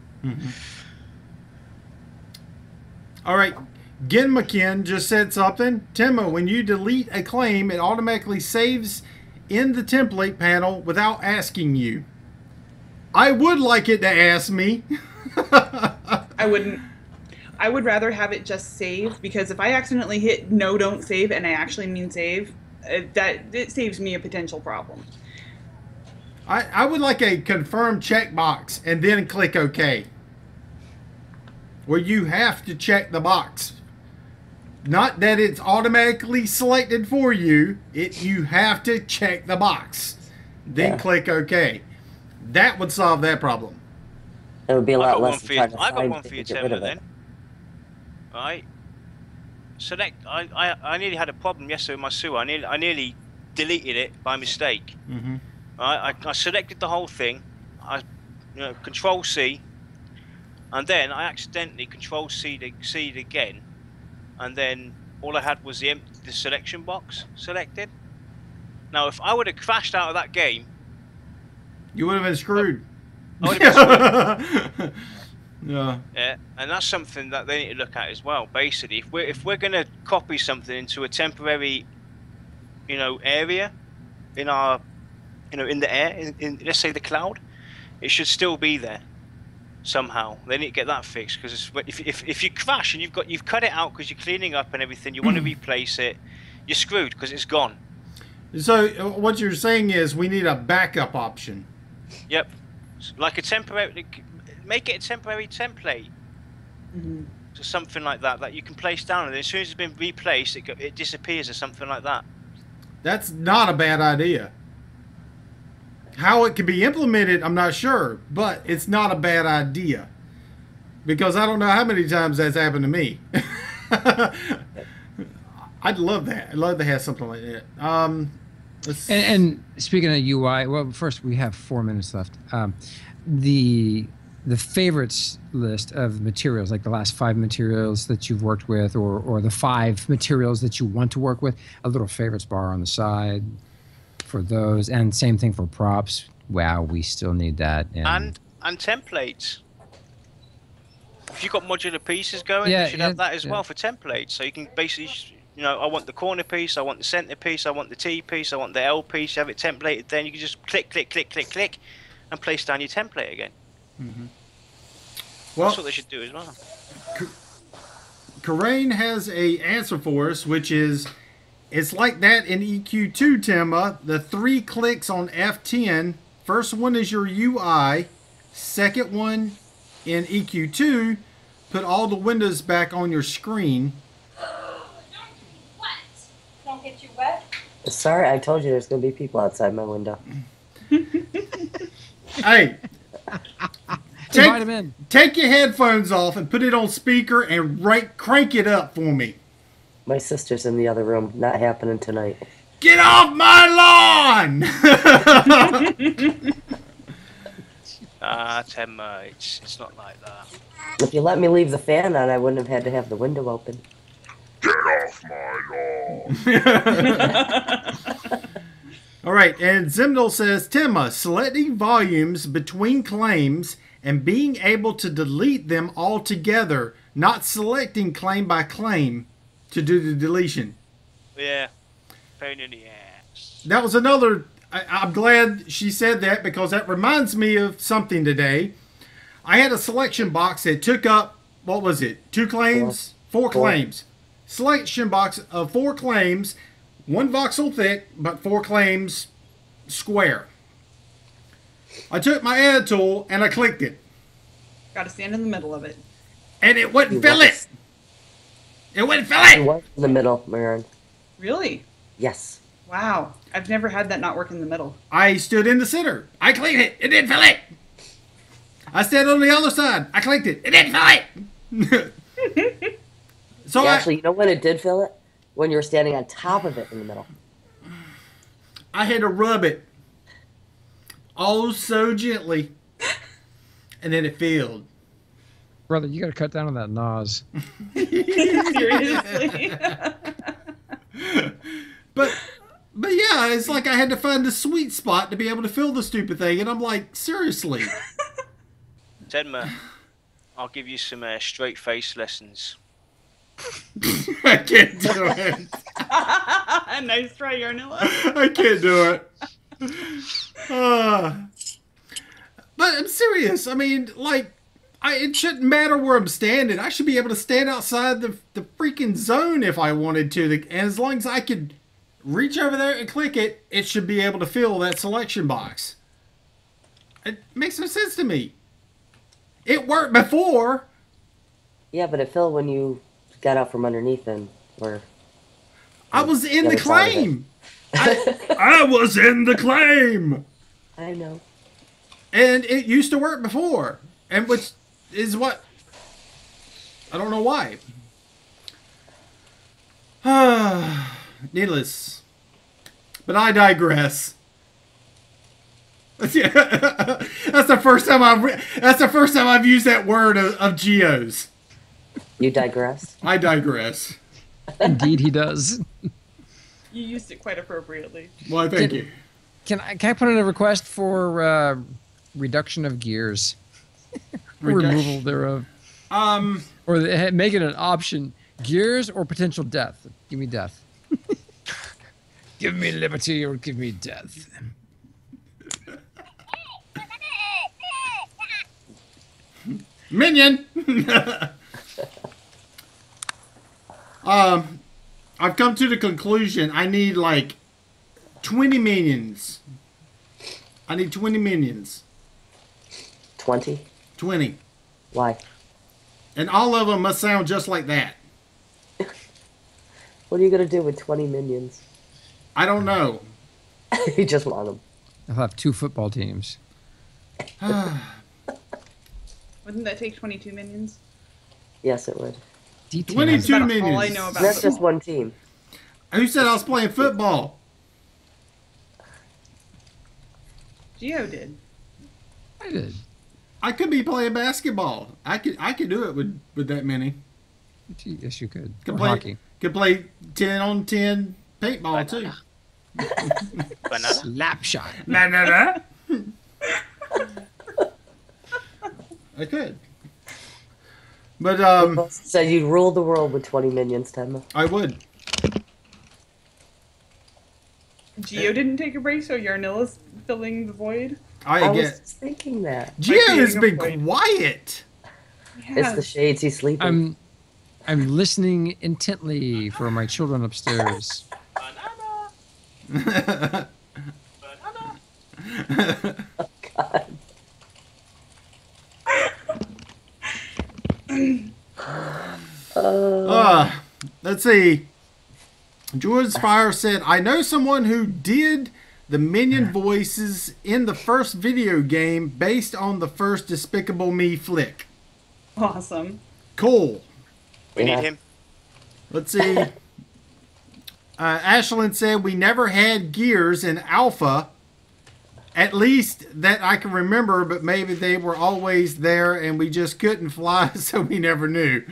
All right, Gen McKin just said something. Timo, when you delete a claim, it automatically saves in the template panel without asking you. I would like it to ask me.
I wouldn't. I would rather have it just save, because if I accidentally hit no, don't save, and I actually mean save, it saves me a potential problem.
I would like a confirm checkbox and then click OK. Where you have to check the box. Not that it's automatically selected for you. You have to check the box. Then click OK. That would solve that problem.
It would be a lot less to try to
I got
find
one for you,
to get rid
Timber,
of it.
then. Right. Select. I nearly had a problem yesterday with my sewer. I nearly deleted it by mistake.
Mm-hmm.
I selected the whole thing. Control C, and then I accidentally Control C'd again, and then all I had was the selection box selected. Now, if I would have crashed out of that game,
you would have been screwed.
I would have been screwed.
Yeah.
Yeah, and that's something that they need to look at as well. Basically, if we're going to copy something into a temporary, area in our, in the air, in let's say the cloud, it should still be there somehow. They need to get that fixed, because if you crash and you've cut it out because you're cleaning up and everything, you want to replace it, you're screwed because it's gone.
So what you're saying is we need a backup option.
Yep, like a temporary. Make it a temporary template, so something like that you can place down, and then as soon as it's been replaced, it disappears or something like that.
That's not a bad idea. How it can be implemented, I'm not sure, but it's not a bad idea, because I don't know how many times that's happened to me. I'd love that. I'd love to have something like that.
And speaking of UI, well, first we have 4 minutes left. The favorites list of materials, like the last 5 materials that you've worked with, or the 5 materials that you want to work with, a little favorites bar on the side for those, and same thing for props. Wow, we still need that.
And templates. If you've got modular pieces going, you should have that as well for templates. So you can basically, I want the corner piece, I want the center piece, I want the T piece, I want the L piece. You have it templated, then you can just click, click, click, click, click, and place down your template again.
Mm-hmm. Well,
that's what they should do as well.
Karain has a answer for us, which is, it's like that in EQ2, Timma. The 3 clicks on F10. First one is your UI. Second one in EQ2, put all the windows back on your screen.
Don't get you wet.
Sorry, I told you there's going to be people outside my window.
Hey,
invite him in.
Take your headphones off and put it on speaker and crank it up for me.
My sister's in the other room. Not happening tonight.
Get off my lawn!
Temma, it's not like that.
If you let me leave the fan on, I wouldn't have had to have the window open.
Get off my lawn.
All right, and Zimdal says, Timma, selecting volumes between claims and being able to delete them altogether, not selecting claim by claim to do the deletion.
Yeah, pain in the ass.
That was another, I'm glad she said that, because that reminds me of something today. I had a selection box that took up, what was it, 2 claims? 4 claims. Selection box of 4 claims, 1 voxel thick, but 4 claims square. I took my edit tool and I clicked it.
Got to stand in the middle of it.
And it wouldn't fill it. It wouldn't fill it.
It was in the middle, Marin.
Really?
Yes.
Wow. I've never had that not work in the middle.
I stood in the center. I clicked it. It didn't fill it. I stood on the other side. I clicked it. It didn't fill it. So
Actually, you know when it did fill it? When you were standing on top of it in the middle.
I had to rub it. Oh, so gently. And then it filled.
Brother, you got to cut down on that NOS.
Seriously?
But yeah, it's like I had to find the sweet spot to be able to fill the stupid thing. And I'm like, seriously.
Tenma, I'll give you some straight face lessons.
I can't do it.
Nice try, Yarnilla.
I can't do it. But I'm serious. I mean, like, it shouldn't matter where I'm standing. I should be able to stand outside the freaking zone if I wanted to. And as long as I could reach over there and click it, it should be able to fill that selection box. It makes no sense to me. It worked before.
Yeah, but it filled when you got out from underneath and Or
I was in the
other side of it.
claim. I was in the claim.
I know.
And it used to work before. And which is what... I don't know why. Needless. But I digress. That's the first time I've used that word of Geos.
You digress.
I digress.
Indeed, he does.
You used it quite appropriately.
Well, thank you.
Can I put in a request for reduction of gears? Removal thereof. Or make it an option. Gears or potential death. Give me death. Give me liberty or give me death.
Minion! I've come to the conclusion I need like 20 minions. I need 20 minions.
20?
20.
Why?
And all of them must sound just like that.
What are you gonna do with 20 minions?
I don't know.
You just want them.
I'll have 2 football teams.
Wouldn't that take 22 minions?
Yes, it would.
DTM.
22
That's about
minions.
all I know about
That's
football.
just one team.
Who said I was playing football?
Geo did.
I did.
I could be playing basketball. I could do it with that many.
Yes, you could.
Could
Or
play
hockey.
could play 10 on 10 paintball too.
Banana.
Slap shot.
Nah. I could. But
So you'd rule the world with 20 minions, Tenma.
I would.
Geo didn't take a break, so Yarnilla's filling the void.
I
I
was
get.
just thinking that.
Gio has
being
been
afraid.
quiet.
Yeah.
It's the shades. He's sleeping.
I'm listening intently for my children upstairs.
Banana.
God.
Let's see. George Fire said, I know someone who did the minion voices in the first video game based on the first Despicable Me flick.
Awesome.
Cool.
We
Yeah.
need him.
Let's see. Ashlyn said, we never had gears in Alpha. At least that I can remember, but maybe they were always there and we just couldn't fly, so we never knew.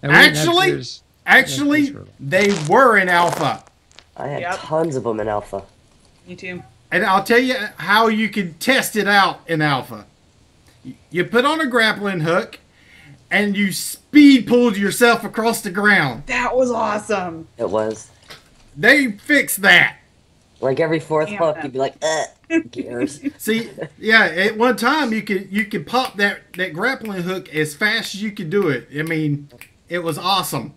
And we didn't have
Actually,
gears.
Actually, they were in Alpha.
I had
Yep.
tons of them in Alpha.
Me too.
And I'll tell you how you can test it out in Alpha. You put on a grappling hook and you speed pulled yourself across the ground.
That was awesome.
It was.
They fixed that.
Like every fourth
Damn
hook,
that.
you'd be like, gears.
See, yeah, at one time you could pop that grappling hook as fast as you could do it. I mean, it was awesome.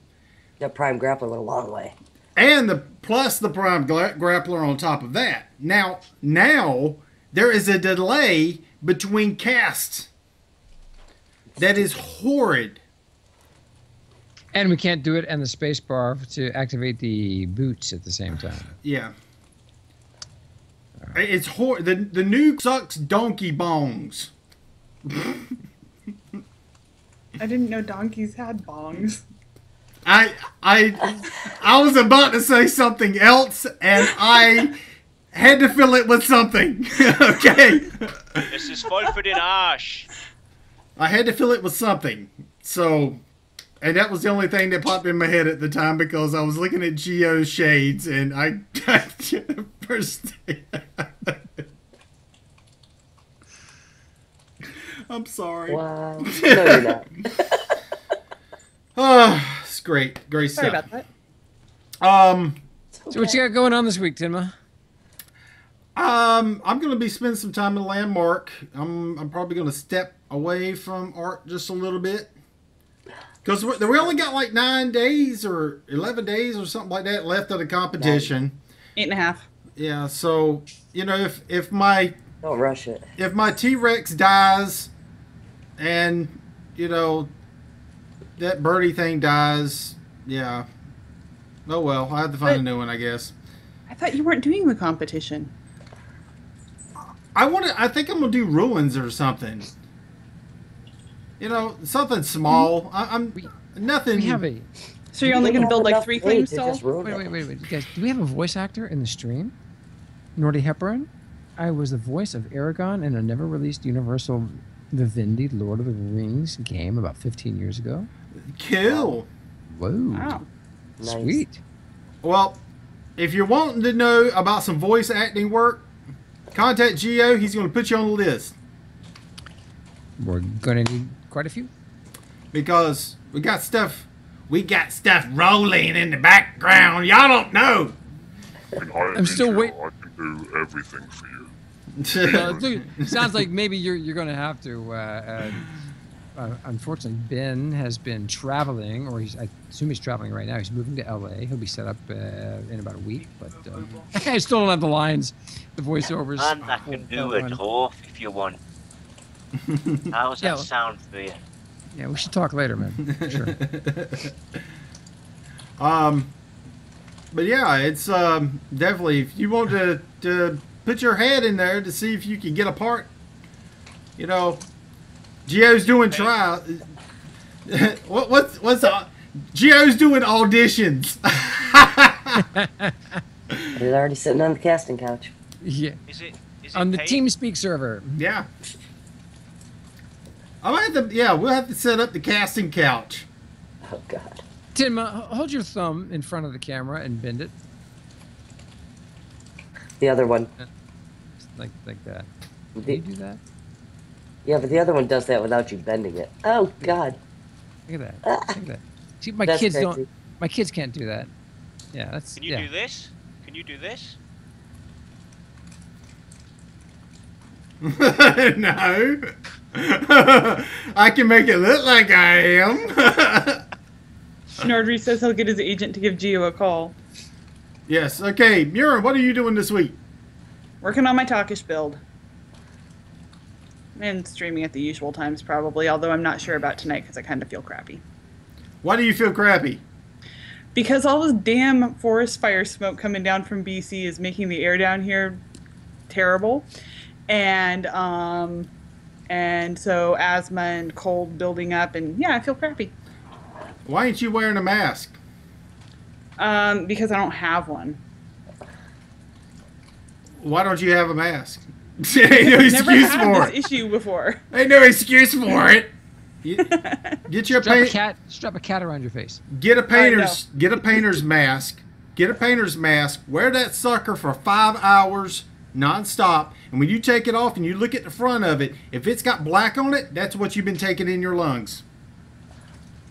That prime grappler went a long way.
And the prime grappler on top of that. Now there is a delay between casts. That is horrid.
And we can't do it and the space bar to activate the boots at the same time.
Yeah. It's horrid. The nuke sucks donkey bongs.
I didn't know donkeys had bongs.
I was about to say something else, and I had to fill it with something. Okay.
This is voll for den Arsch.
I had to fill it with something. So, and that was the only thing that popped in my head at the time because I was looking at Geo's shades, and I first. I'm sorry.
Wow. No, you're not.
Oh, it's great
Sorry
stuff.
about that.
So what you got going on this week, Tinma?
I'm gonna be spending some time in Landmark. I'm probably gonna step away from art just a little bit because we only got like 9 days or 11 days or something like that left of the competition.
8.5.
Yeah, so if my
Don't rush it.
T-Rex dies and that birdie thing dies, yeah, Oh well, I have to find a new one, I guess.
I thought you weren't doing the competition.
I think I'm gonna do ruins or something. You know, something small. I'm nothing.
We have a
So you're only going to build like 3 flame
Wait,
stalls?
wait, guys. Do we have a voice actor in the stream? Nordy Hepburn. I was the voice of Aragorn in a never-released Universal Vivendi Lord of the Rings game about 15 years ago.
Cool.
Whoa.
Wow.
Nice.
Sweet.
Well, if you're wanting to know about some voice acting work, contact Geo. He's going to put you on the list
We're gonna need quite a few.
because we got stuff rolling in the background. Y'all don't know.
I'm still wait.
I can do everything for you.
It sounds like maybe you're going to have to. Unfortunately, Ben has been traveling, or I assume he's traveling right now. He's moving to LA. He'll be set up in about a week, but I still don't have the lines, the voiceovers.
And I can do a dwarf if you want. How does that sound for you?
Yeah, we should talk later, man. Sure.
But yeah, it's definitely, if you want to put your head in there to see if you can get a part, you know, Geo's doing trial. what's Geo's doing auditions.
He's already sitting on the casting couch.
Yeah.
Is it
On the
paid?
TeamSpeak server.
Yeah. I'm gonna have to. Yeah, we'll have to set up the casting couch.
Oh God.
Tim, hold your thumb in front of the camera and bend it
The other one.
like that. Can
The,
you do that?
yeah, but the other one does that without you bending it. Oh God.
Look at that. Look at that. See, my
That's
kids
crazy.
don't. My kids can't do that. Yeah, that's.
Can you
yeah.
do this? Can you do this?
No. I can make it look like I am.
Nordry says he'll get his agent to give Geo a call.
Yes. Okay, Murin, what are you doing this week?
Working on my Talkish build. And streaming at the usual times, probably, although I'm not sure about tonight because I kind of feel crappy.
Why do you feel crappy?
Because all this damn forest fire smoke coming down from BC is making the air down here terrible. And so asthma and cold building up, and yeah, I feel crappy.
Why ain't you wearing a mask?
Because I don't have one.
Why don't you have a mask? Ain't no
Never
excuse
had
for
this
it.
issue before.
Ain't no excuse for it. Get your
Strap a cat around your face.
Get a painter's mask. Get a painter's mask. Wear that sucker for 5 hours non-stop. And when you take it off and you look at the front of it, if it's got black on it, that's what you've been taking in your lungs.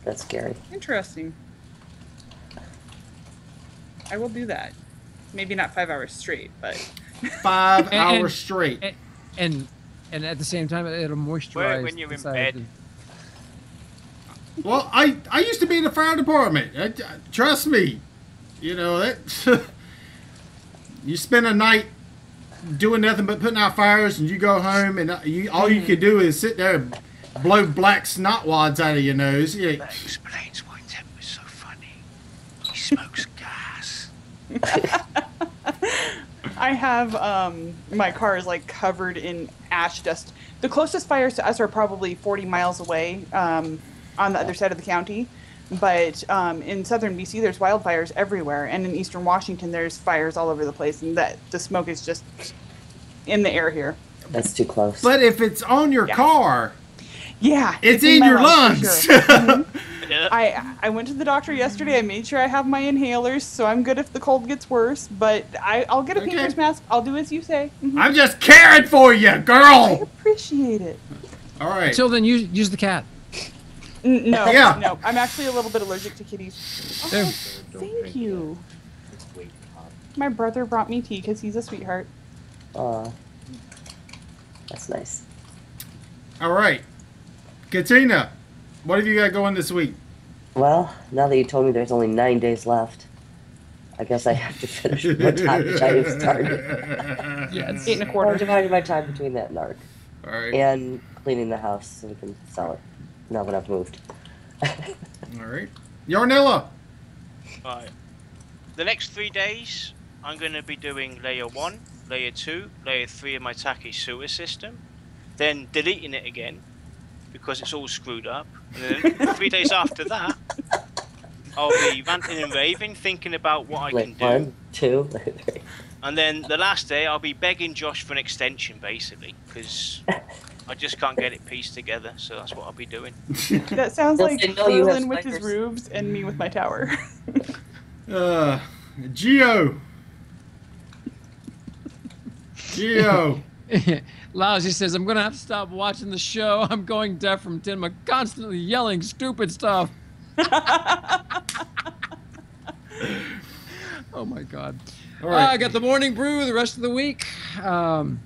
That's scary.
Interesting. I will do that. Maybe not 5 hours straight, but
5 hours straight.
And at the same time, it'll moisturize.
When you're in
inside
bed.
Well, I used to be in the fire department. Trust me. You know that. You spend a night doing nothing but putting out fires, and you go home, and all you can do is sit there and blow black snot wads out of your nose. Yeah.
That explains why Tim was so funny. He smokes gas.
I have my car is like covered in ash dust. The closest fires to us are probably 40 miles away on the other side of the county. But in southern BC, there's wildfires everywhere, and in eastern Washington, there's fires all over the place, and the smoke is just in the air here.
That's too close.
But if it's on your car,
yeah,
it's in
my
your lungs.
for sure. Mhm. I went to the doctor yesterday. I made sure I have my inhalers, so I'm good if the cold gets worse. But I'll get a painter's mask. I'll do as you say. Mhm.
I'm just caring for you,
I
girl.
appreciate it.
All right.
Until then, use the cat.
No,
Yeah.
no. I'm actually a little bit allergic to kitties.
There.
Oh, thank you. My brother brought me tea because he's a sweetheart.
That's nice.
All right. Katina, what have you got going this week?
Well, now that you told me there's only 9 days left, I guess I have to finish what time which I have started.
Yes.
8 and a
I'm
quarter.
dividing my time between that and ARC.
All right.
And cleaning the house so we can sell it. Now that I've moved.
All right. Yarnella.
Right. the next 3 days, I'm going to be doing layer 1, layer 2, layer 3 of my Taki sewer system, then deleting it again because it's all screwed up. And then 3 days after that, I'll be ranting and raving, thinking about what I can do.
1, 2, 3.
And then the last day, I'll be begging Josh for an extension, basically, because I just can't get it pieced together. So that's what I'll be doing.
That sounds
They'll
like
say, "No, you have
Merlin with his
spiders."
roofs and me with my tower.
Geo. Geo.
Lousy says, I'm going to have to stop watching the show. I'm going deaf from Tinma, constantly yelling stupid stuff. Oh, my God.
All right.
I got the morning brew the rest of the week. Well,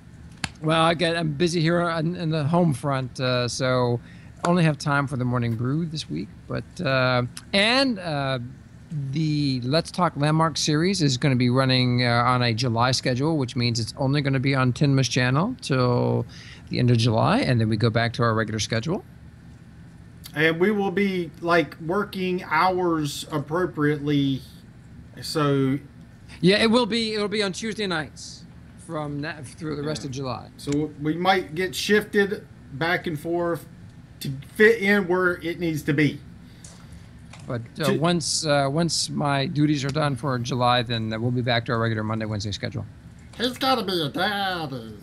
I'm busy here in the home front, so only have time for the morning brew this week. But the Let's Talk Landmark series is going to be running on a July schedule, which means it's only going to be on Tinma's channel till the end of July, and then we go back to our regular schedule.
And we will be like working hours appropriately. So
Yeah, it will be on Tuesday nights from through the rest of July.
So we might get shifted back and forth to fit in where it needs to be.
But once my duties are done for July, then we'll be back to our regular Monday, Wednesday schedule.
It's got to be a daddy.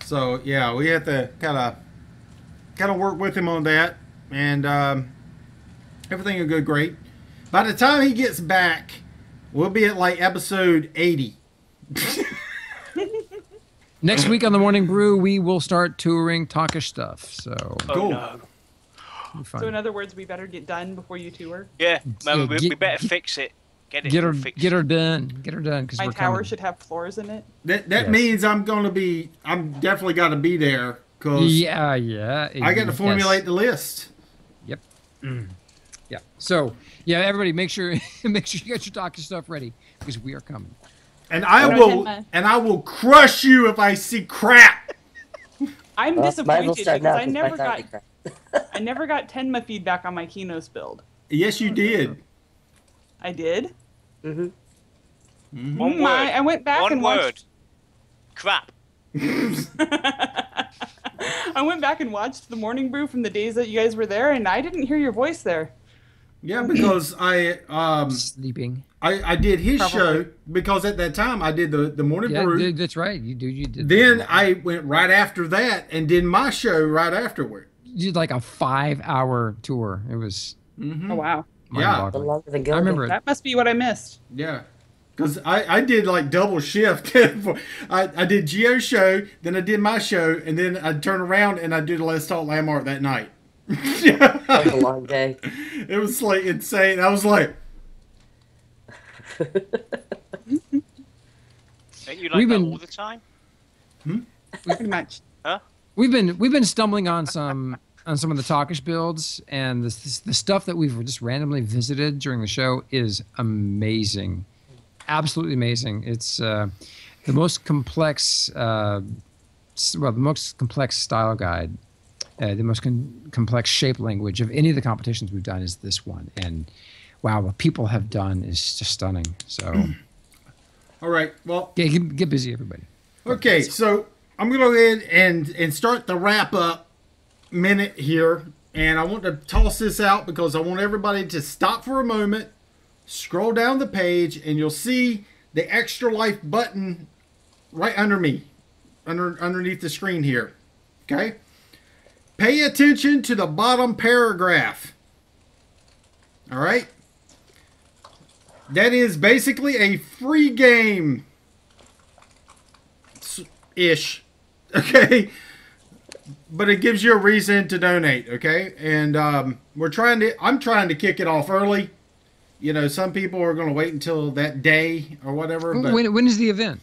So yeah, we have to kind of work with him on that, and everything will go great. By the time he gets back, we'll be at like episode 80.
Next week on the Morning Brew, we will start touring Talkish stuff. So
cool.
No.
So in other words, we better get done before you tour.
Yeah, we better fix it. Get her
done. Get her done.
My tower should have floors in it.
That means I'm definitely got to be there because
yeah.
I got to formulate the list.
Yep. Yeah. So yeah, everybody, make sure you get your Talkish stuff ready because we are coming.
And I will crush you if I see crap.
I'm disappointed because I never got Tenma feedback on my Kinos build.
Yes, you did.
I did.
Mm-hmm. One word.
I went back and watched.
Crap.
I went back and watched the Morning Brew from the days that you guys were there, and I didn't hear your voice there.
Yeah, because
sleeping.
I did his show because at that time I did the Morning Brew.
Yeah, that's right. You did.
Then I went right after that and did my show right afterward.
You did like a 5-hour tour. It was.
Oh wow.
Yeah.
I remember it.
That must be what I missed.
Yeah. Because I did like double shift. I did Geo's show, then I did my show, and then I'd turn around and I'd do the Let's Talk Landmark that night.
That was a long day.
It was like insane. I was like...
Ain't you like that all the time?
Pretty much.
Huh?
We've been stumbling on some of the Talkish builds, and the stuff that we've just randomly visited during the show is amazing, absolutely amazing. It's the most complex, the most complex style guide, the most complex shape language of any of the competitions we've done is this one, and wow, what people have done is just stunning. So,
all right, well,
yeah, get busy, everybody.
Okay, so I'm going to go ahead and start the wrap-up minute here. And I want to toss this out because I want everybody to stop for a moment, scroll down the page, and you'll see the Extra Life button right under me, underneath the screen here. Okay? Pay attention to the bottom paragraph. All right? That is basically a free game ish, okay, but it gives you a reason to donate, okay, and I'm trying to kick it off early. You know, some people are going to wait until that day or whatever. But
when is the event?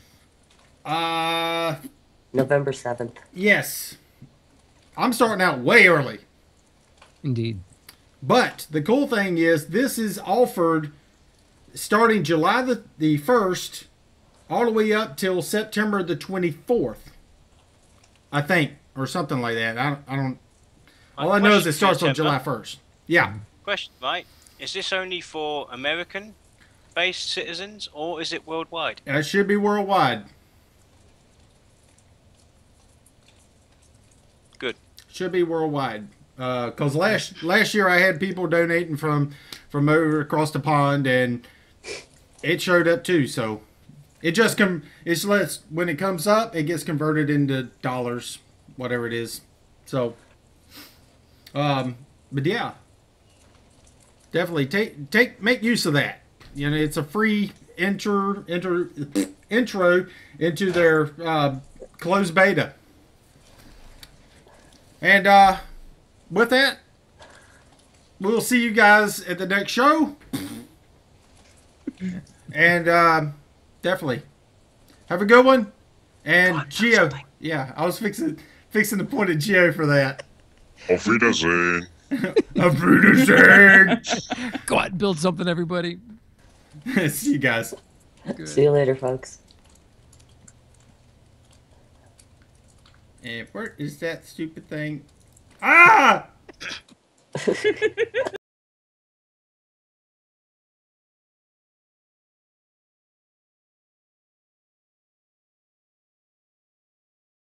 November 7th.
Yes, I'm starting out way early.
Indeed.
But the cool thing is this is offered starting July the 1st all the way up till September the 24th, I think, or something like that. I don't. All I know is it starts on July 1st. Yeah.
Question, right? Is this only for American US-based citizens, or is it worldwide?
It should be worldwide.
Good.
Should be worldwide. Because last year I had people donating from over across the pond, and it showed up too. So it just when it comes up, it gets converted into dollars, whatever it is. So, but yeah, definitely make use of that. You know, it's a free intro into their closed beta. And with that, we'll see you guys at the next show. And definitely have a good one. And Geo, yeah, I was fixing to point at Geo for that.
Auf Wiedersehen.
Auf Wiedersehen.
Go out and build something, everybody.
See you guys.
Good. See you later, folks.
And where is that stupid thing? Ah!